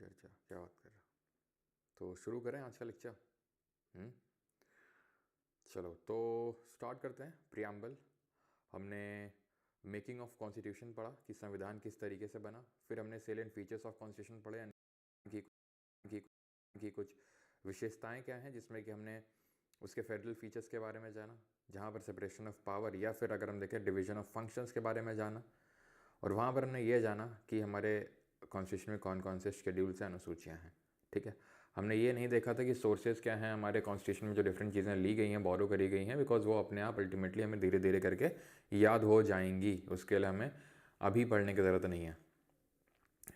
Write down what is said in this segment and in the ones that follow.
चर्चा क्या बात कर रहा। तो शुरू करें आज का लेक्चर। चलो तो स्टार्ट करते हैं। प्रियम्बल हमने मेकिंग ऑफ कॉन्स्टिट्यूशन पढ़ा कि संविधान किस तरीके से बना। फिर हमने सेलेंट फीचर्स ऑफ कॉन्स्टिट्यूशन पढ़े कि, कि, कि कुछ विशेषताएं क्या हैं, जिसमें कि हमने उसके फेडरल फीचर्स के बारे में जाना, जहाँ पर सेपरेशन ऑफ पावर या फिर अगर हम देखें डिवीजन ऑफ फंक्शंस के बारे में जाना। और वहाँ पर हमने ये जाना कि हमारे कॉन्स्टिट्यूशन में कौन कौन से शेड्यूल्स हैं, अनुसूचियाँ हैं। ठीक है, हमने ये नहीं देखा था कि सोर्सेज क्या हैं हमारे कॉन्स्टिट्यूशन में जो डिफरेंट चीज़ें ली गई हैं, बोरो करी गई हैं, बिकॉज वो अपने आप अल्टीमेटली हमें धीरे धीरे करके याद हो जाएंगी। उसके लिए हमें अभी पढ़ने की ज़रूरत नहीं है।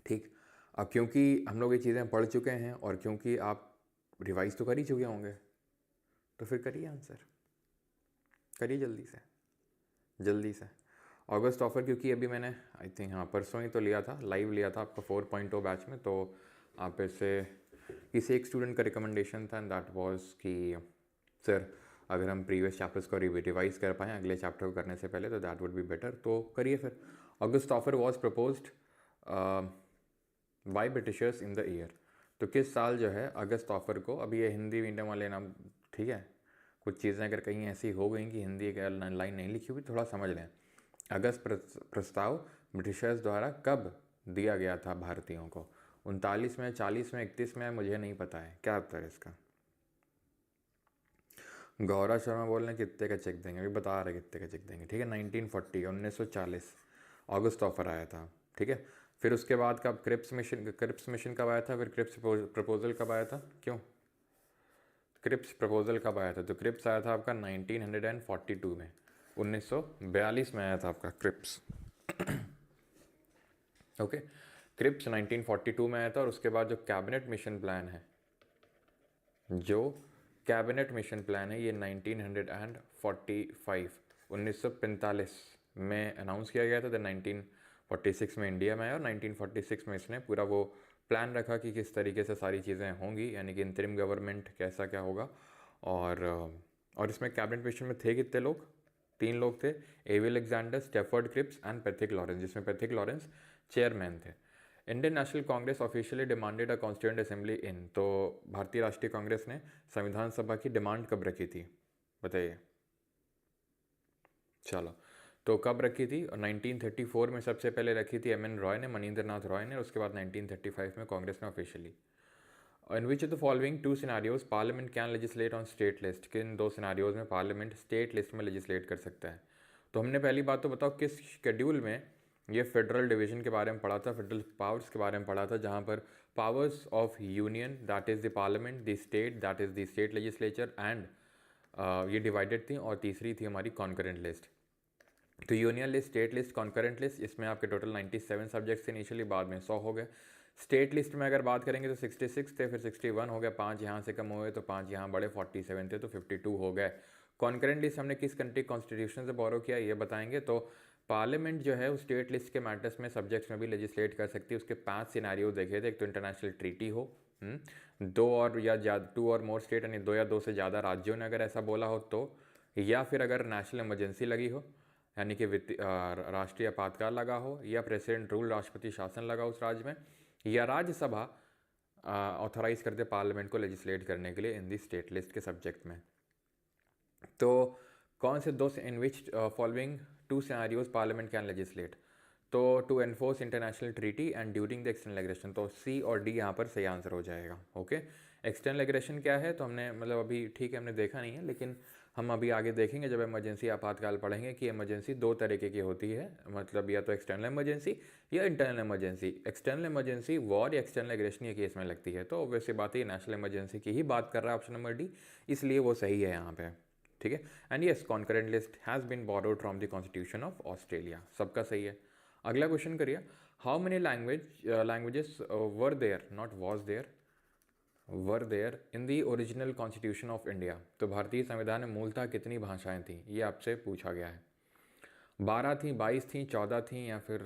ठीक, अब क्योंकि हम लोग ये चीज़ें पढ़ चुके हैं और क्योंकि आप रिवाइज तो कर ही चुके होंगे, तो फिर करिए आंसर, करिए जल्दी से। ऑगस्ट ऑफर क्योंकि अभी मैंने आई थिंक हाँ परसों ही तो लिया था, लाइव लिया था आपका 4.0 बैच में, तो आप इससे किसी एक स्टूडेंट का रिकमेंडेशन था एंड दैट वाज कि सर अगर हम प्रीवियस चैप्टर्स को रिवाइज कर पाएँ अगले चैप्टर को करने से पहले तो दैट वुड बी बेटर, तो करिए फिर। August offer was proposed by Britishers in the year. तो किस साल जो है अगस्त ऑफर को, अभी ये हिंदी मीडियम वाले नाम, ठीक है, कुछ चीज़ें अगर कहीं ऐसी हो गई कि हिंदी लाइन नहीं लिखी हुई थोड़ा समझ लें। अगस्त प्रस्ताव ब्रिटिशर्स द्वारा कब दिया गया था भारतीयों को? 39 में, 40 में, 31 में, मुझे नहीं पता है। क्या उत्तर है इसका? गौरव शर्मा बोल रहे हैं कितने का चेक देंगे, अभी बता रहे कितने का चेक देंगे। ठीक है, 1940 1940 अगस्त ऑफर आया था। ठीक है, फिर उसके बाद कब क्रिप्स मिशन कब आया था? फिर क्रिप्स प्रपोजल कब आया था? क्यों क्रिप्स प्रपोजल कब आया था? तो क्रिप्स आया था आपका 1942 में, 1942 में आया था आपका क्रिप्स। ओके, क्रिप्स 1942 में आया था। और उसके बाद जो कैबिनेट मिशन प्लान है, ये 1945 1945 में अनाउंस किया गया था। तो 1946 में इंडिया में आया और 1946 में इसने पूरा वो प्लान रखा कि किस तरीके से सारी चीज़ें होंगी, यानी कि इंतरिम गवर्नमेंट कैसा क्या होगा। और इसमें कैबिनेट मिशन में थे कितने लोग? 3 लोग थे, A V Alexander, Stafford Cripps and Pethick Lawrence, जिसमें पैथिक लॉरेंस चेयरमैन थे। Indian National Congress officially demanded a constituent assembly in, तो भारतीय राष्ट्रीय कांग्रेस ने संविधान सभा की डिमांड कब रखी थी बताइए? चलो, तो कब रखी थी? 1934 में सबसे पहले रखी थी एम एन रॉय ने, मनींद्र नाथ रॉय ने। उसके बाद 1935 में कांग्रेस ने officially. In which of the following 2 scenarios parliament can legislate on state list, किन 2 सिनारियोज में पार्लियामेंट स्टेट लिस्ट में लेजिस्लेट कर सकता है? तो हमने पहली बात तो बताओ किस शेड्यूल में ये फेडरल डिवीजन के बारे में पढ़ा था, फेडरल पावर्स के बारे में पढ़ा था, जहाँ पर powers of union that is the parliament, the state that is the state legislature and ये डिवाइडेड थी। और तीसरी थी हमारी कॉन्करेंट लिस्ट। तो union list, state list, concurrent list, इसमें आपके टोटल 97 सब्जेक्ट्स थे इनिशियली, बाद में 100 हो गए। स्टेट लिस्ट में अगर बात करेंगे तो 66 थे, फिर 61 हो गए, 5 यहाँ से कम हुए तो 5 यहाँ बढ़े, 47 थे तो 52 हो गए। कॉन्करेंट लिस्ट हमने किस कंट्री कॉन्स्टिट्यूशन से बोरो किया ये बताएंगे। तो पार्लियामेंट जो है उस स्टेट लिस्ट के मैटर्स में सब्जेक्ट्स में भी लेजिस्लेट कर सकती है। उसके 5 सिनारियो देखे थे। एक तो इंटरनेशनल ट्रीटी हो, 2 और या 2 और मोर स्टेट यानी 2 या 2 से ज़्यादा राज्यों ने अगर ऐसा बोला हो तो, या फिर अगर नेशनल इमरजेंसी लगी हो यानी कि राष्ट्रीय आपातकाल लगा हो, या प्रेसिडेंट रूल राष्ट्रपति शासन लगा उस राज्य में, या राज्यसभा ऑथराइज करते पार्लियामेंट को लेजिस्लेट करने के लिए इन दी स्टेट लिस्ट के सब्जेक्ट में। तो कौन से 2 in which following 2 scenarios parliament can legislate? तो to enforce international treaty and during the external aggression, तो सी और डी यहाँ पर सही आंसर हो जाएगा। ओके, एक्सटर्नल एग्रेशन क्या है तो हमने मतलब अभी ठीक है हमने देखा नहीं है, लेकिन हम अभी आगे देखेंगे जब इमरजेंसी आपातकाल पढ़ेंगे कि इमरजेंसी 2 तरीके की होती है, मतलब या तो एक्सटर्नल इमरजेंसी या internal emergency. External emergency war या एक्सटर्नल एग्रेशन के केस में लगती है, तो वैसे बात है नेशनल इमरजेंसी की ही बात कर रहा है ऑप्शन नंबर डी, इसलिए वो सही है यहाँ पे। ठीक है, and yes concurrent list has been borrowed from the constitution of Australia, सबका सही है। अगला क्वेश्चन करिए, how many languages were there, not was there, were there in the original constitution of India? तो भारतीय संविधान में मूलतः कितनी भाषाएं थीं, ये आपसे पूछा गया है। 12 थी, 22 थी, 14 थी, या फिर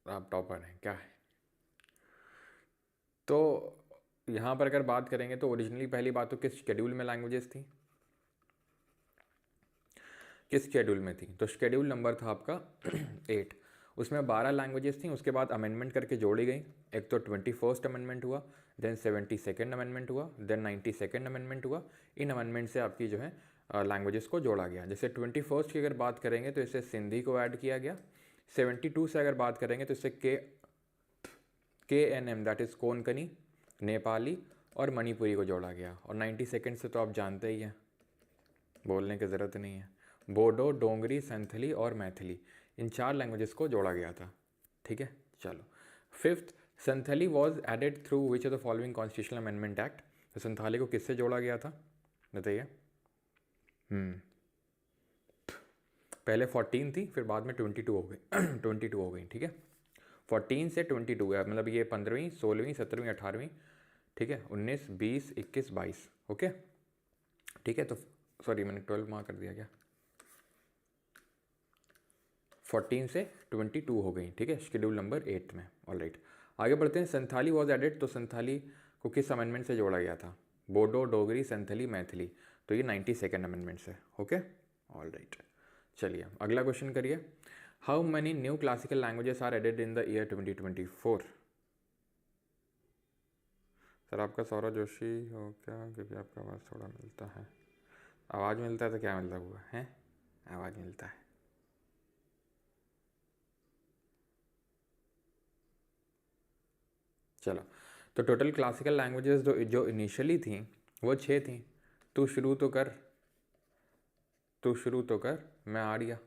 आप टॉपर हैं क्या है? तो यहाँ पर अगर बात करेंगे तो ओरिजिनली पहली बात तो किस शेड्यूल में लैंग्वेजेस थी, किस शेड्यूल में थी? तो शेड्यूल नंबर था आपका 8। उसमें 12 लैंग्वेजेस थी, उसके बाद अमेंडमेंट करके जोड़ी गई। एक तो 21st अमेंडमेंट हुआ, देन 72nd अमेंडमेंट हुआ, देन 92nd अमेंडमेंट हुआ। इन अमेंडमेंट से आपकी जो है लैंग्वेजेस को जोड़ा गया। जैसे 21st की अगर बात करेंगे तो इससे सिंधी को ऐड किया गया। 72 से अगर बात करेंगे तो इससे KNM that is Konkani, Nepali और मणिपुरी को जोड़ा गया। और 92nd से तो आप जानते ही हैं, बोलने की ज़रूरत नहीं है, बोडो, डोंगरी, संथली और मैथिली, इन 4 लैंग्वेजेस को जोड़ा गया था। ठीक है, चलो। 5th, Santhali was added through which of the following constitutional amendment act. तो संथाली को किससे जोड़ा गया था बताइए। पहले 14 थी, फिर बाद में 22 हो गई 22 हो गई। ठीक है, 14 से 22 है, मतलब ये 15वीं, 16वीं, 17वीं, 18वीं। ठीक है, 19, 20, 21, 22। ओके, ठीक है। तो सॉरी, मैंने 12 मार्क कर दिया क्या। 14 से 22 हो गई। ठीक है, शेड्यूल नंबर 8 में। ऑलराइट, आगे बढ़ते हैं। संथाली वॉज एडेड, तो संथाली को किस अमेंडमेंट से जोड़ा गया था। बोडो, डोगरी, संथली, मैथिली, तो ये 92nd अमेंडमेंट से। ओके, ऑलराइट, चलिए अगला क्वेश्चन करिए। How many new classical languages are added in the year 2024। Sir आपका सौरभ जोशी हो क्या, क्योंकि आपका आवाज़ थोड़ा मिलता है। आवाज़ मिलता है तो क्या मिलता हुआ है, आवाज़ मिलता है। चलो, तो टोटल क्लासिकल लैंग्वेजेस जो इनिशियली थी वो 6 थी। तू शुरू तो कर, तू शुरू तो कर, मैं आर्या।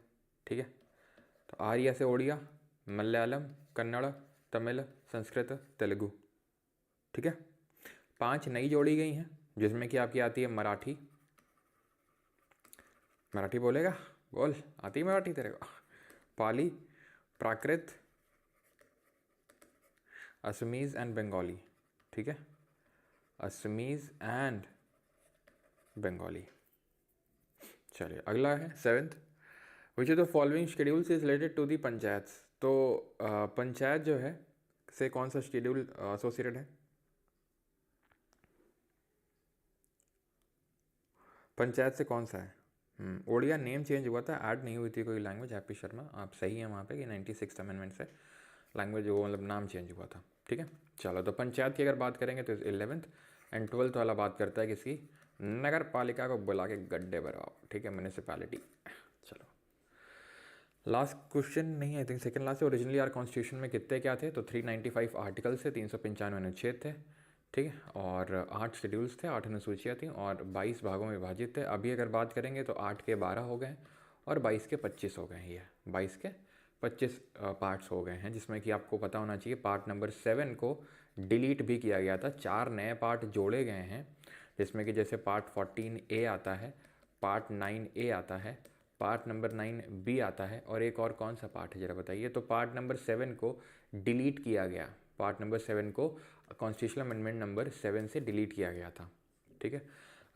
ठीक है, तो आर्या से ओडिया, मलयालम, कन्नड़, तमिल, संस्कृत, तेलुगु। ठीक है, 5 नई जोड़ी गई हैं, जिसमें कि आपकी आती है मराठी। मराठी बोलेगा, बोल, आती है मराठी तेरे को। पाली, प्राकृत, असमीज़ एंड बंगाली। ठीक है, असमीज़ एंड बंगाली। चलिए अगला है 7th, which of the following schedules is related to the panchayat. तो पंचायत जो है से कौन सा शेड्यूल एसोसिएटेड है। पंचायत से कौन सा है। ओडिया नेम चेंज हुआ था, ऐड नहीं हुई थी कोई लैंग्वेज। हैप्पी शर्मा, आप सही हैं वहाँ पे कि 96th अमेंडमेंट से लैंग्वेज वो मतलब नाम चेंज हुआ था। ठीक है, चलो। तो पंचायत की अगर बात करेंगे तो 11th एंड 12th वाला बात करता है किसकी, नगर पालिका को बुला के गड्ढे भरवाओ। ठीक है, म्यूनिसिपैलिटी। चलो लास्ट क्वेश्चन नहीं, आई थिंक सेकंड लास्ट है। ओरिजिनली आर कॉन्स्टिट्यूशन में कितने क्या थे, तो 395 आर्टिकल्स थे, 395 अनुच्छेद थे। ठीक है, और 8 शेड्यूल्स थे, 8 अनुसूचियाँ थी और 22 भागों में विभाजित थे। अभी अगर बात करेंगे तो 8 के 12 हो गए और 22 के 25 हो गए हैं। ये 22 के 25 पार्ट्स हो गए हैं, जिसमें कि आपको पता होना चाहिए पार्ट नंबर 7 को डिलीट भी किया गया था। 4 नए पार्ट जोड़े गए हैं, जिसमें कि जैसे पार्ट 14A आता है, पार्ट 9A आता है, पार्ट नंबर 9B आता है, और एक और कौन सा पार्ट है ज़रा बताइए। तो पार्ट नंबर 7 को डिलीट किया गया, पार्ट नंबर 7 को कॉन्स्टिट्यूशनल अमेंडमेंट नंबर 7 से डिलीट किया गया था। ठीक है,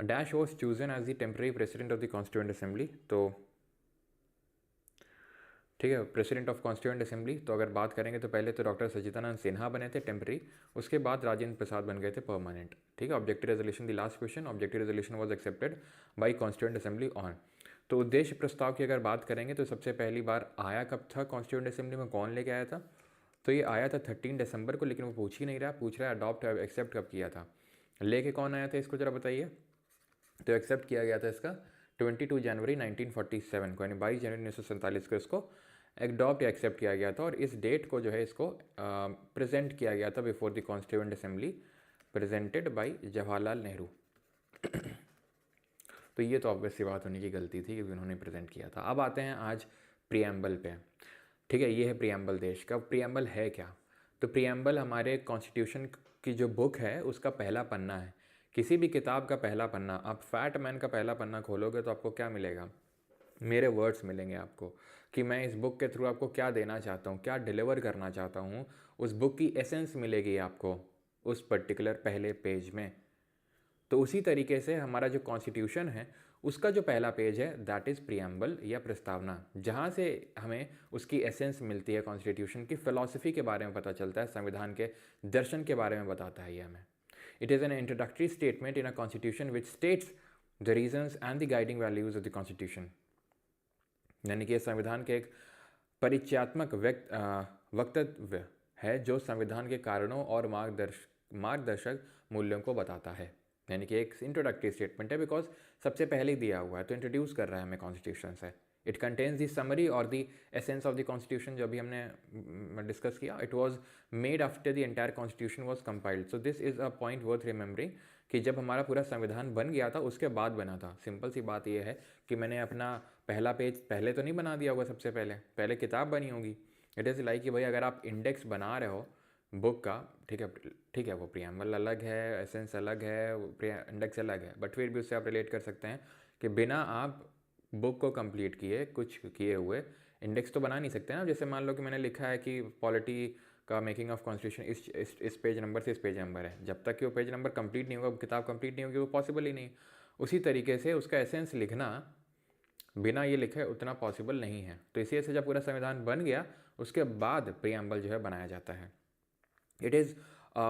dash was chosen as the temporary president of the constituent assembly. तो ठीक है, प्रेसिडेंट ऑफ कॉन्स्टिट्यूएंट असेंबली, तो अगर बात करेंगे तो पहले तो डॉक्टर सचिदानंद सिन्हा बने थे टेम्परेरी, उसके बाद राजेंद्र प्रसाद बन गए थे परमानेंट। ठीक है, objective resolution the last question, objective resolution was accepted by constituent assembly on. तो उद्देश्य प्रस्ताव की अगर बात करेंगे तो सबसे पहली बार आया कब था कॉन्स्टिट्यूएंट असेंबली में, कौन लेके आया था, तो ये आया था 13 दिसंबर को, लेकिन वो पूछ ही नहीं रहा, पूछ रहा है अडॉप्ट एक्सेप्ट कब किया था। लेके कौन आया था इसको जरा बताइए। तो एक्सेप्ट किया गया था इसका 22 जनवरी 1947 को, यानी 22 जनवरी 1947 को इसको एडॉप्ट या एक्सेप्ट किया गया था। और इस डेट को जो है इसको प्रेजेंट किया गया था before the constituent assembly, presented by Jawaharlal Nehru. तो ये तो ऑब्वियस सी बात होने की गलती थी क्योंकि उन्होंने प्रेजेंट किया था। अब आते हैं आज प्रियम्बल पे। ठीक है, ये है प्रियम्बल देश का। प्रियम्बल है क्या, तो प्रियम्बल हमारे कॉन्स्टिट्यूशन की जो बुक है उसका पहला पन्ना है। किसी भी किताब का पहला पन्ना, आप फैट मैन का पहला पन्ना खोलोगे तो आपको क्या मिलेगा, मेरे वर्ड्स मिलेंगे आपको कि मैं इस बुक के थ्रू आपको क्या देना चाहता हूँ, क्या डिलीवर करना चाहता हूँ। उस बुक की एसेंस मिलेगी आपको उस पर्टिकुलर पहले पेज में। तो उसी तरीके से हमारा जो कॉन्स्टिट्यूशन है उसका जो पहला पेज है दैट इज़ प्रियम्बल या प्रस्तावना, जहाँ से हमें उसकी एसेंस मिलती है, कॉन्स्टिट्यूशन की फ़िलॉसफी के बारे में पता चलता है, संविधान के दर्शन के बारे में बताता है ये हमें। It is an introductory statement in a constitution which states the reasons and the guiding values of the constitution. यानी कि संविधान के एक परिचयात्मक वक्तव्य है जो संविधान के कारणों और मार्गदर्शक मूल्यों को बताता है। यानी कि एक इंट्रोडक्टरी स्टेटमेंट है, बिकॉज सबसे पहले ही दिया हुआ है तो इंट्रोड्यूस कर रहा है हमें कॉन्स्टिट्यूशन से। इट कंटेन्स दी समरी और the essence of the constitution, जो अभी हमने डिस्कस किया। It was made after the entire constitution was compiled. So this is a point worth remembering कि जब हमारा पूरा संविधान बन गया था उसके बाद बना था। सिंपल सी बात यह है कि मैंने अपना पहला पेज पहले तो नहीं बना दिया होगा, सबसे पहले किताब बनी होगी। इट इज़ लाइक कि भाई अगर आप इंडेक्स बना रहे हो बुक का, ठीक है, वो प्रियम्बल अलग है, एसेंस अलग है, इंडेक्स अलग है, बट फिर भी उससे आप रिलेट कर सकते हैं कि बिना आप बुक को कंप्लीट किए कुछ किए हुए इंडेक्स तो बना नहीं सकते ना। जैसे मान लो कि मैंने लिखा है कि पॉलिटी का मेकिंग ऑफ कॉन्स्टिट्यूशन इस पेज नंबर से इस पेज नंबर है, जब तक कि वो पेज नंबर कंप्लीट नहीं होगा, किताब कंप्लीट नहीं होगी, वो पॉसिबल ही नहीं। उसी तरीके से उसका एसेंस लिखना बिना ये लिखे उतना पॉसिबल नहीं है। तो इसी वजह से जब पूरा संविधान बन गया उसके बाद प्रियम्बल जो है बनाया जाता है। It is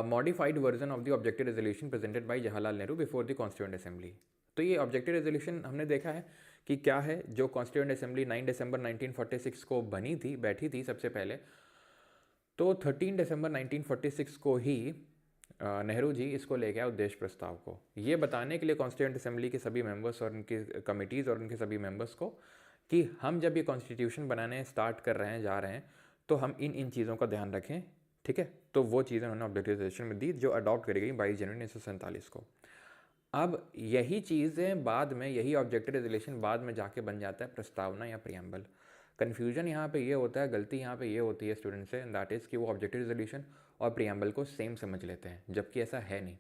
modified version of the objective resolution presented by Jawaharlal Nehru before the constituent assembly. तो ये ऑब्जेक्टिव रेजोल्यूशन हमने देखा है कि क्या है, जो कॉन्स्टिट्यूएंट असेंबली 9 दिसंबर 1946 को बैठी थी सबसे पहले, तो 13 दिसंबर 1946 को ही नेहरू जी इसको ले गया उद्देश्य प्रस्ताव को, ये बताने के लिए कॉन्स्टिट्यूएंट असेंबली के सभी मेंबर्स और उनकी कमिटीज़ और उनके सभी मेंबर्स को कि हम जब ये कॉन्स्टिट्यूशन बनाने स्टार्ट कर रहे हैं, जा रहे हैं, तो हम इन चीज़ों का ध्यान रखें। ठीक है, तो वो चीज़ें उन्होंने ऑब्जेक्टिव रेजोल्यूशन में दी जो अडॉप्ट करी गई 22 जनवरी 1947 को। अब यही चीज़ें बाद में, यही ऑब्जेक्टिव रेजोल्यूशन बाद में जाके बन जाता है प्रस्तावना या प्रियम्बल। कन्फ्यूजन यहाँ पे ये होता है, गलती यहाँ पे ये होती है स्टूडेंट से, दैट इज़ कि वो ऑब्जेक्टिव रेजोल्यूशन और प्रियम्बल को सेम समझ लेते हैं, जबकि ऐसा है नहीं।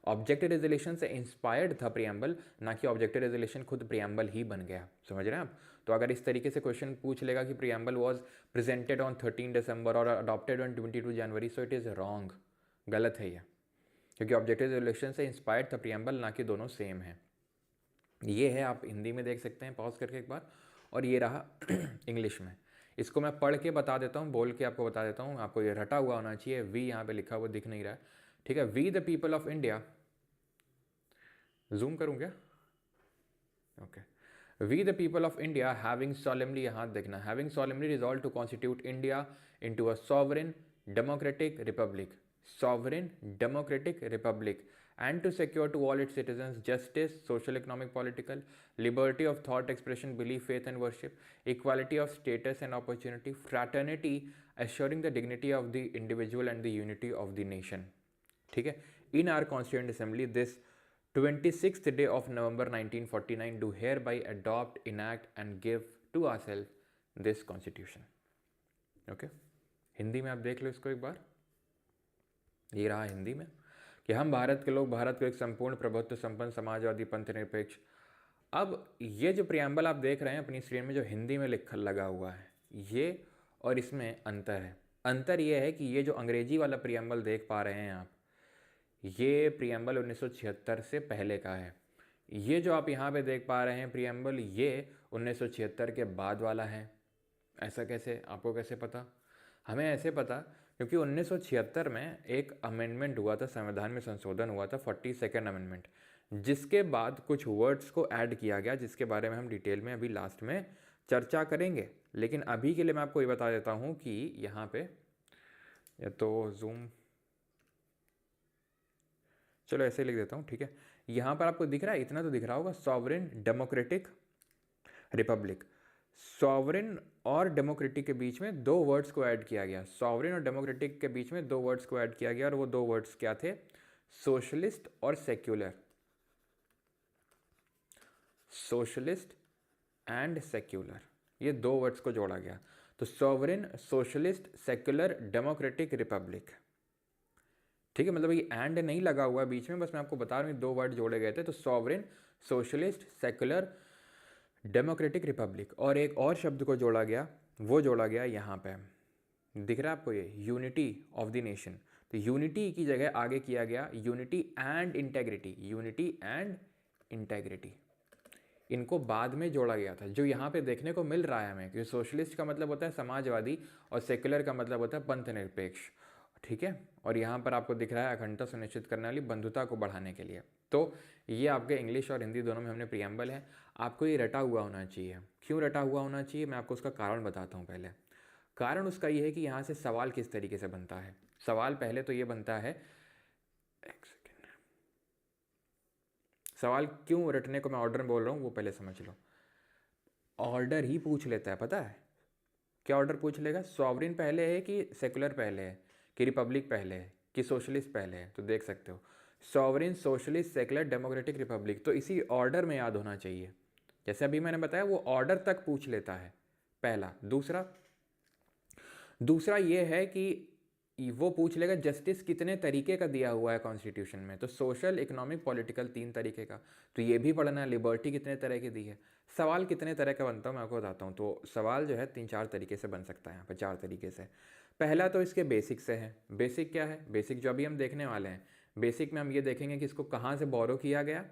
ऑब्जेक्टिव रेजोल्यूशन से इंस्पायर्ड था प्रियम्बल, ना कि ऑब्जेक्टिव रेजोल्यूशन खुद प्रियम्बल ही बन गया। समझ रहे हैं आप? तो अगर इस तरीके से क्वेश्चन पूछ लेगा कि प्रियम्बल वॉज प्रेजेंटेड ऑन 13 दिसंबर और adopted on 22 January, so it is wrong, गलत है ये, क्योंकि ऑब्जेक्टिव रेजोल्यूशन से इंस्पायर्ड था प्रियम्बल, ना कि दोनों सेम है। ये है, आप हिंदी में देख सकते हैं पॉज करके एक बार, और ये रहा इंग्लिश में। इसको मैं पढ़ के बता देता हूँ, बोल के आपको बता देता हूँ, आपको ये रटा हुआ होना चाहिए। वी यहाँ पे लिखा हुआ दिख नहीं रहा है, ठीक है। We the people of India, zoom करूँ क्या? Okay. We the people of India having solemnly, यहाँ देखना, having solemnly resolve to constitute India into a sovereign democratic republic, sovereign democratic republic, and to secure to all its citizens justice, social, economic, political, liberty of thought, expression, belief, faith and worship, equality of status and opportunity, fraternity, assuring the dignity of the individual and the unity of the nation. ठीक है, in our constituent assembly this 26th day of November 1949 do hereby adopt, enact and give to ourselves this constitution. Okay, Hindi में आप देख लो इसको एक बार, ये रहा हिंदी में कि हम भारत के लोग भारत को एक संपूर्ण प्रभुत्व संपन्न समाजवादी पंथ निरपेक्ष। अब ये जो प्रियम्बल आप देख रहे हैं अपनी स्क्रीन में, जो हिंदी में लिखा लगा हुआ है, ये और इसमें अंतर है। अंतर ये है कि ये जो अंग्रेजी वाला प्रियम्बल देख पा रहे हैं आप, ये प्रियम्बल 1976 से पहले का है। ये जो आप यहाँ पे देख पा रहे हैं प्रियम्बल, ये 1976 के बाद वाला है। ऐसा कैसे, आपको कैसे पता? हमें ऐसे पता क्योंकि 1976 में एक अमेंडमेंट हुआ था, संविधान में संशोधन हुआ था, 42nd अमेंडमेंट, जिसके बाद कुछ वर्ड्स को ऐड किया गया, जिसके बारे में हम डिटेल में अभी लास्ट में चर्चा करेंगे। लेकिन अभी के लिए मैं आपको ये बता देता हूँ कि यहाँ पे, या तो जूम, चलो ऐसे लिख देता हूँ, ठीक है। यहाँ पर आपको दिख रहा है, इतना तो दिख रहा होगा, सॉवरेन डेमोक्रेटिक रिपब्लिक। सॉवरेन और डेमोक्रेटिक के बीच में दो वर्ड्स को ऐड किया गया, सॉवरेन और डेमोक्रेटिक के बीच में दो वर्ड्स को ऐड किया गया, और वो दो वर्ड्स क्या थे? सोशलिस्ट और सेक्युलर, सोशलिस्ट एंड सेक्युलर, ये दो वर्ड्स को जोड़ा गया। तो sovereign, socialist, secular, democratic Republic, ठीक है। मतलब ये एंड नहीं लगा हुआ बीच में, बस मैं आपको बता रहा हूँ दो वर्ड जोड़े गए थे। तो sovereign, socialist, secular, democratic Republic, और एक और शब्द को जोड़ा गया, वो जोड़ा गया यहाँ पे, दिख रहा है आपको ये, यूनिटी ऑफ द नेशन। तो यूनिटी की जगह आगे किया गया unity and integrity, unity and integrity, इनको बाद में जोड़ा गया था, जो यहाँ पे देखने को मिल रहा है हमें। क्योंकि सोशलिस्ट का मतलब होता है समाजवादी और सेक्युलर का मतलब होता है पंथ निरपेक्ष, ठीक है। और यहाँ पर आपको दिख रहा है अखंडता सुनिश्चित करने वाली, बंधुता को बढ़ाने के लिए। तो ये आपके इंग्लिश और हिंदी दोनों में हमने प्रियम्बल है। आपको ये रटा हुआ होना चाहिए। क्यों रटा हुआ होना चाहिए, मैं आपको उसका कारण बताता हूँ पहले। कारण उसका ये है कि यहाँ से सवाल किस तरीके से बनता है। सवाल पहले तो ये बनता है, एक सेकेंड, सवाल क्यों रटने को मैं ऑर्डर बोल रहा हूँ वो पहले समझ लो। ऑर्डर ही पूछ लेता है, पता है क्या ऑर्डर पूछ लेगा? सॉवरिन पहले है कि सेकुलर पहले है, कि रिपब्लिक पहले है, कि सोशलिस्ट पहले है? तो देख सकते हो, sovereign, socialist, secular, democratic, Republic, तो इसी ऑर्डर में याद होना चाहिए। जैसे अभी मैंने बताया वो ऑर्डर तक पूछ लेता है, पहला। दूसरा ये है कि वो पूछ लेगा जस्टिस कितने तरीके का दिया हुआ है कॉन्स्टिट्यूशन में, तो सोशल, इकोनॉमिक, पॉलिटिकल, 3 तरीके का, तो ये भी पढ़ना है। लिबर्टी कितने तरह की दी है। सवाल कितने तरह का बनता है मैं आपको बताता हूँ। तो सवाल जो है 3-4 तरीके से बन सकता है, यहाँ पर 4 तरीके से। पहला तो इसके बेसिक से है। बेसिक क्या है? बेसिक जो अभी हम देखने वाले हैं, बेसिक में हम ये देखेंगे कि इसको कहाँ से बोरो किया गया,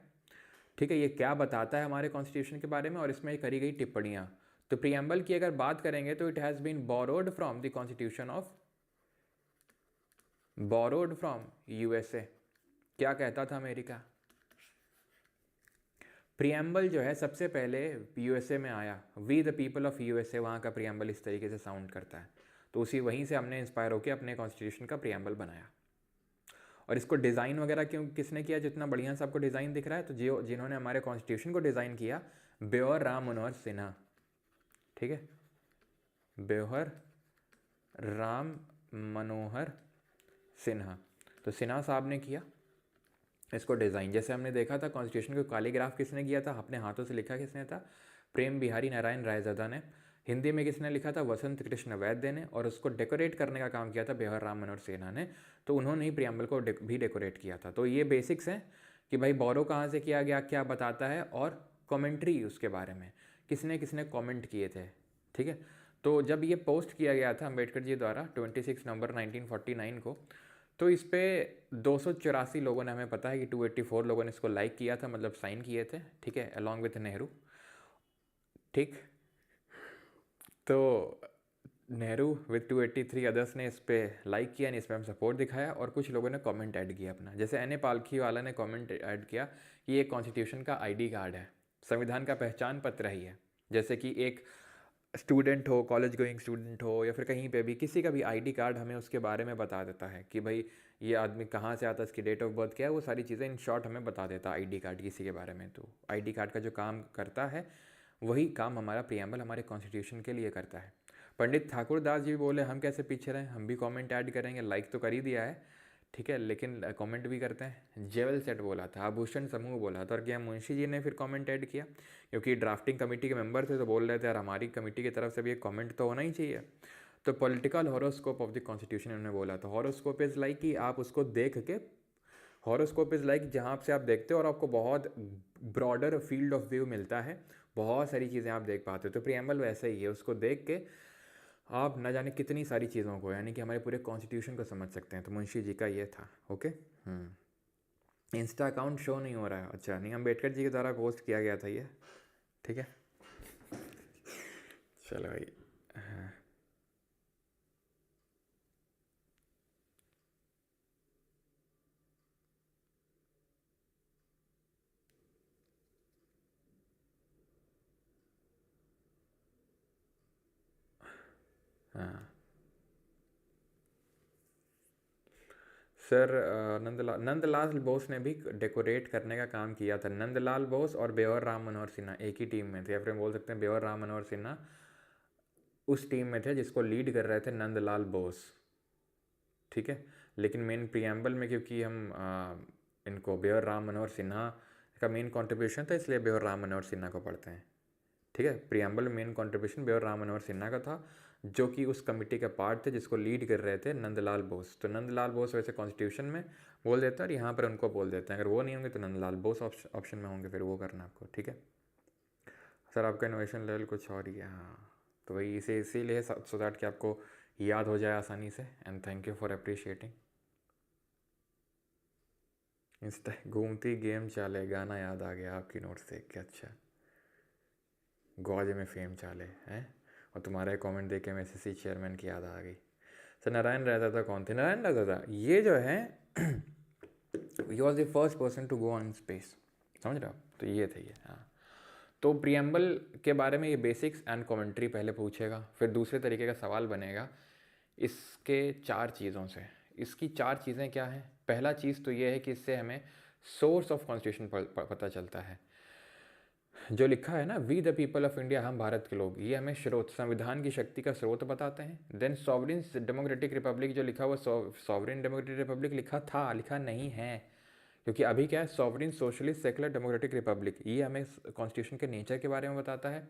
ठीक है, ये क्या बताता है हमारे कॉन्स्टिट्यूशन के बारे में, और इसमें करी गई टिप्पणियाँ। तो प्रियम्बल की अगर बात करेंगे तो it has been borrowed from the constitution of, borrowed from USA. क्या कहता था अमेरिका? प्रियम्बल जो है सबसे पहले यूएसए में आया, we the people of USA, वहाँ का प्रियम्बल इस तरीके से साउंड करता है। तो उसी वहीं से हमने इंस्पायर होकर अपने कॉन्स्टिट्यूशन का प्रियम्बल बनाया। और इसको डिज़ाइन वगैरह क्यों किसने किया, जितना बढ़िया सा आपको डिज़ाइन दिख रहा है? तो जिन्होंने हमारे कॉन्स्टिट्यूशन को डिज़ाइन किया, ब्योहर राम मनोहर सिन्हा, ठीक है, ब्योहर राम मनोहर सिन्हा। तो सिन्हा साहब ने किया इसको डिज़ाइन। जैसे हमने देखा था कॉन्स्टिट्यूशन को कैलीग्राफ किसने किया था, अपने हाथों से लिखा किसने था? प्रेम बिहारी नारायण रायज़दा ने। हिंदी में किसने लिखा था? वसंत कृष्ण वैद्य ने। और उसको डेकोरेट करने का काम किया था ब्योहर राम मनोहर सिन्हा ने। तो उन्होंने ही प्रियम्बल को भी डेकोरेट किया था। तो ये बेसिक्स हैं कि भाई बोरो कहाँ से किया गया, क्या बताता है, और कॉमेंट्री उसके बारे में किसने किसने कॉमेंट किए थे, ठीक है। तो जब ये पोस्ट किया गया था अम्बेडकर जी द्वारा 26 नवंबर 1949 को, तो इस पर 284 लोगों ने, हमें पता है कि 284 लोगों ने इसको लाइक किया था, मतलब साइन किए थे, ठीक है, अलॉन्ग विथ नेहरू, ठीक। तो नेहरू विथ 283 अदर्स ने इस पर लाइक किया, इस पर हम सपोर्ट दिखाया, और कुछ लोगों ने कमेंट ऐड किया अपना। जैसे एन ए पालखी वाला ने कमेंट ऐड किया कि ये कॉन्स्टिट्यूशन का आईडी कार्ड है, संविधान का पहचान पत्र ही है। जैसे कि एक स्टूडेंट हो, कॉलेज गोइंग स्टूडेंट हो, या फिर कहीं पे भी किसी का भी आईडी कार्ड हमें उसके बारे में बता देता है कि भाई ये आदमी कहाँ से आता है, इसकी डेट ऑफ बर्थ क्या है, वो सारी चीज़ें इन शॉर्ट हमें बता देता है आईडी कार्ड किसी के बारे में। तो आईडी कार्ड का जो काम करता है वही काम हमारा प्रियम्बल हमारे कॉन्स्टिट्यूशन के लिए करता है। पंडित ठाकुर दास जी बोले हम कैसे पीछे रहें, हम भी कमेंट ऐड करेंगे, लाइक तो कर ही दिया है, ठीक है, लेकिन कमेंट भी करते हैं। जेवल सेट बोला था, आभूषण समूह बोला था, और क्या मुंशी जी ने फिर कमेंट ऐड किया, क्योंकि ड्राफ्टिंग कमेटी के मेंबर थे, तो बोल रहे थे यार हमारी कमेटी की तरफ से भी एक कमेंट तो होना ही चाहिए। तो political horoscope of the constitution उन्होंने बोला था। हॉरोस्कोप इज़ लाइक कि आप उसको देख के, हॉरोस्कोप इज़ लाइक जहाँ से आप देखते हो और आपको बहुत ब्रॉडर फील्ड ऑफ व्यू मिलता है, बहुत सारी चीज़ें आप देख पाते हो। तो प्रियम्बल वैसे ही है, उसको देख के आप न जाने कितनी सारी चीज़ों को, यानी कि हमारे पूरे कॉन्स्टिट्यूशन को समझ सकते हैं। तो मुंशी जी का ये था। ओके, इंस्टा अकाउंट शो नहीं हो रहा है, अच्छा नहीं, अम्बेडकर जी के द्वारा पोस्ट किया गया था ये, ठीक है। चलो भाई, हाँ हाँ सर, नंदलाल बोस ने भी डेकोरेट करने का काम किया था। नंदलाल बोस और ब्योहर राम मनोहर सिन्हा एक ही टीम में थे, या फिर हम बोल सकते हैं ब्योहर राम मनोहर सिन्हा उस टीम में थे जिसको लीड कर रहे थे नंदलाल बोस, ठीक है। लेकिन मेन प्रियम्बल में क्योंकि हम इनको ब्योहर राम मनोहर सिन्हा का मेन कंट्रीब्यूशन था, इसलिए ब्योहर राम मनोहर सिन्हा को पढ़ते हैं, ठीक है। Preamble main contribution ब्योहर Ram Manohar Sinha का था, जो कि उस कमेटी का पार्ट थे जिसको लीड कर रहे थे नंदलाल बोस। तो नंदलाल बोस वैसे कॉन्स्टिट्यूशन में बोल देते हैं और यहाँ पर उनको बोल देते हैं, अगर वो नहीं होंगे तो नंदलाल बोस ऑप्शन में होंगे, फिर वो करना आपको, ठीक है। सर आपका इनोवेशन लेवल कुछ और ही है, हाँ। तो वही इसीलिए सो दैट कि आपको याद हो जाए आसानी से। And thank you for appreciating. Insta घूमती गेम चाले, गाना याद आ गया आपकी नोट्स देख के, अच्छा। गौज में फेम चाले हैं, और तुम्हारा कमेंट देख के मैं एसएससी चेयरमैन की याद आ गई। सर नारायण रायज़दा कौन थे? नारायण रायज़दा ये जो है he was the first person to go on space, समझ रहे हो? तो ये थे ये, हाँ। तो प्रियम्बल के बारे में ये बेसिक्स एंड कमेंट्री पहले पूछेगा, फिर दूसरे तरीके का सवाल बनेगा इसके 4 चीज़ों से। इसकी 4 चीज़ें क्या हैं? पहला चीज़ तो ये है कि इससे हमें सोर्स ऑफ कॉन्स्टिट्यूशन पता चलता है। जो लिखा है ना, we the people of India, हम भारत के लोग, ये हमें स्रोत, संविधान की शक्ति का स्रोत बताते हैं। देन सॉवरिन डेमोक्रेटिक रिपब्लिक जो लिखा हुआ, सॉवरिन डेमोक्रेटिक रिपब्लिक लिखा था, लिखा नहीं है, क्योंकि अभी क्या है, sovereign socialist secular democratic Republic, ये हमें कॉन्स्टिट्यूशन के नेचर के बारे में बताता है।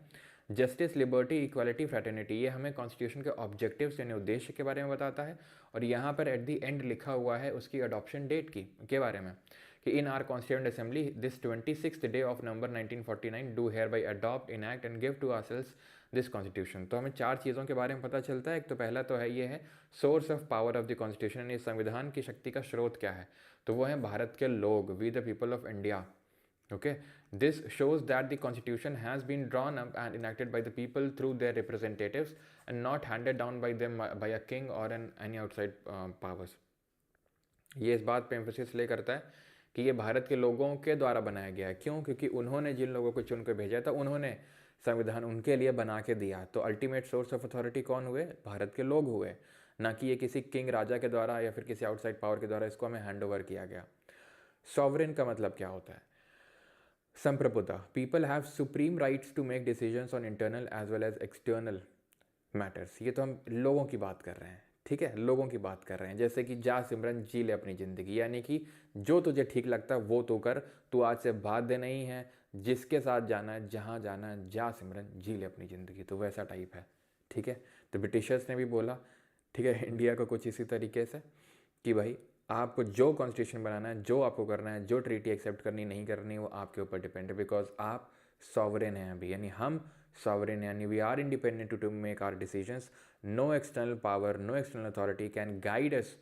जस्टिस, लिबर्टी, इक्वालिटी, फ्रेटर्निटी, ये हमें कॉन्स्टिट्यूशन के ऑब्जेक्टिव्स यानी उद्देश्य के बारे में बताता है। और यहाँ पर एट दी एंड लिखा हुआ है उसकी अडॉप्शन डेट की के बारे में, कि in our constituent assembly this 26th day of November 1949 do hereby adopt, enact and give to ourselves this constitution. तो हमें 4 चीज़ों के बारे में पता चलता है। एक तो पहला तो है ये है source of power of the constitution, यानी संविधान की शक्ति का स्रोत क्या है, तो वो है भारत के लोग, we the people of India. Okay, this shows that the constitution has been drawn up and enacted by the people through their representatives and not handed down by them by a king or any outside powers। ये इस बात पे emphasis ले करता है कि ये भारत के लोगों के द्वारा बनाया गया है। क्यों? क्योंकि उन्होंने जिन लोगों को चुन के भेजा था, उन्होंने संविधान उनके लिए बना के दिया। तो अल्टीमेट सोर्स ऑफ अथॉरिटी कौन हुए? भारत के लोग हुए, ना कि ये किसी किंग राजा के द्वारा या फिर किसी आउटसाइड पावर के द्वारा इसको हमें हैंड ओवर किया गया। सॉवरेन का मतलब क्या होता है? संप्रभुता, people have supreme rights to make decisions on internal as well as external matters. ये तो हम लोगों की बात कर रहे हैं, ठीक है, लोगों की बात कर रहे हैं। जैसे कि जा सिमरन जी ले अपनी ज़िंदगी, यानी कि जो तुझे ठीक लगता है वो तो कर, तू आज से बाध्य नहीं है, जिसके साथ जाना है, जहाँ जाना है, जा सिमरन जी ले अपनी ज़िंदगी। तो वैसा टाइप है, ठीक है। तो ब्रिटिशर्स ने भी बोला, ठीक है, इंडिया को कुछ इसी तरीके से कि भाई आपको जो कॉन्स्टिट्यूशन बनाना है, जो आपको करना है, जो ट्रीटी एक्सेप्ट करनी नहीं करनी, वो आपके ऊपर डिपेंड है, बिकॉज आप सॉवरेन हैं अभी, यानी हम सॉवरेन हैं, यानी we are independent to make our decisions. No external power, no external authority can guide us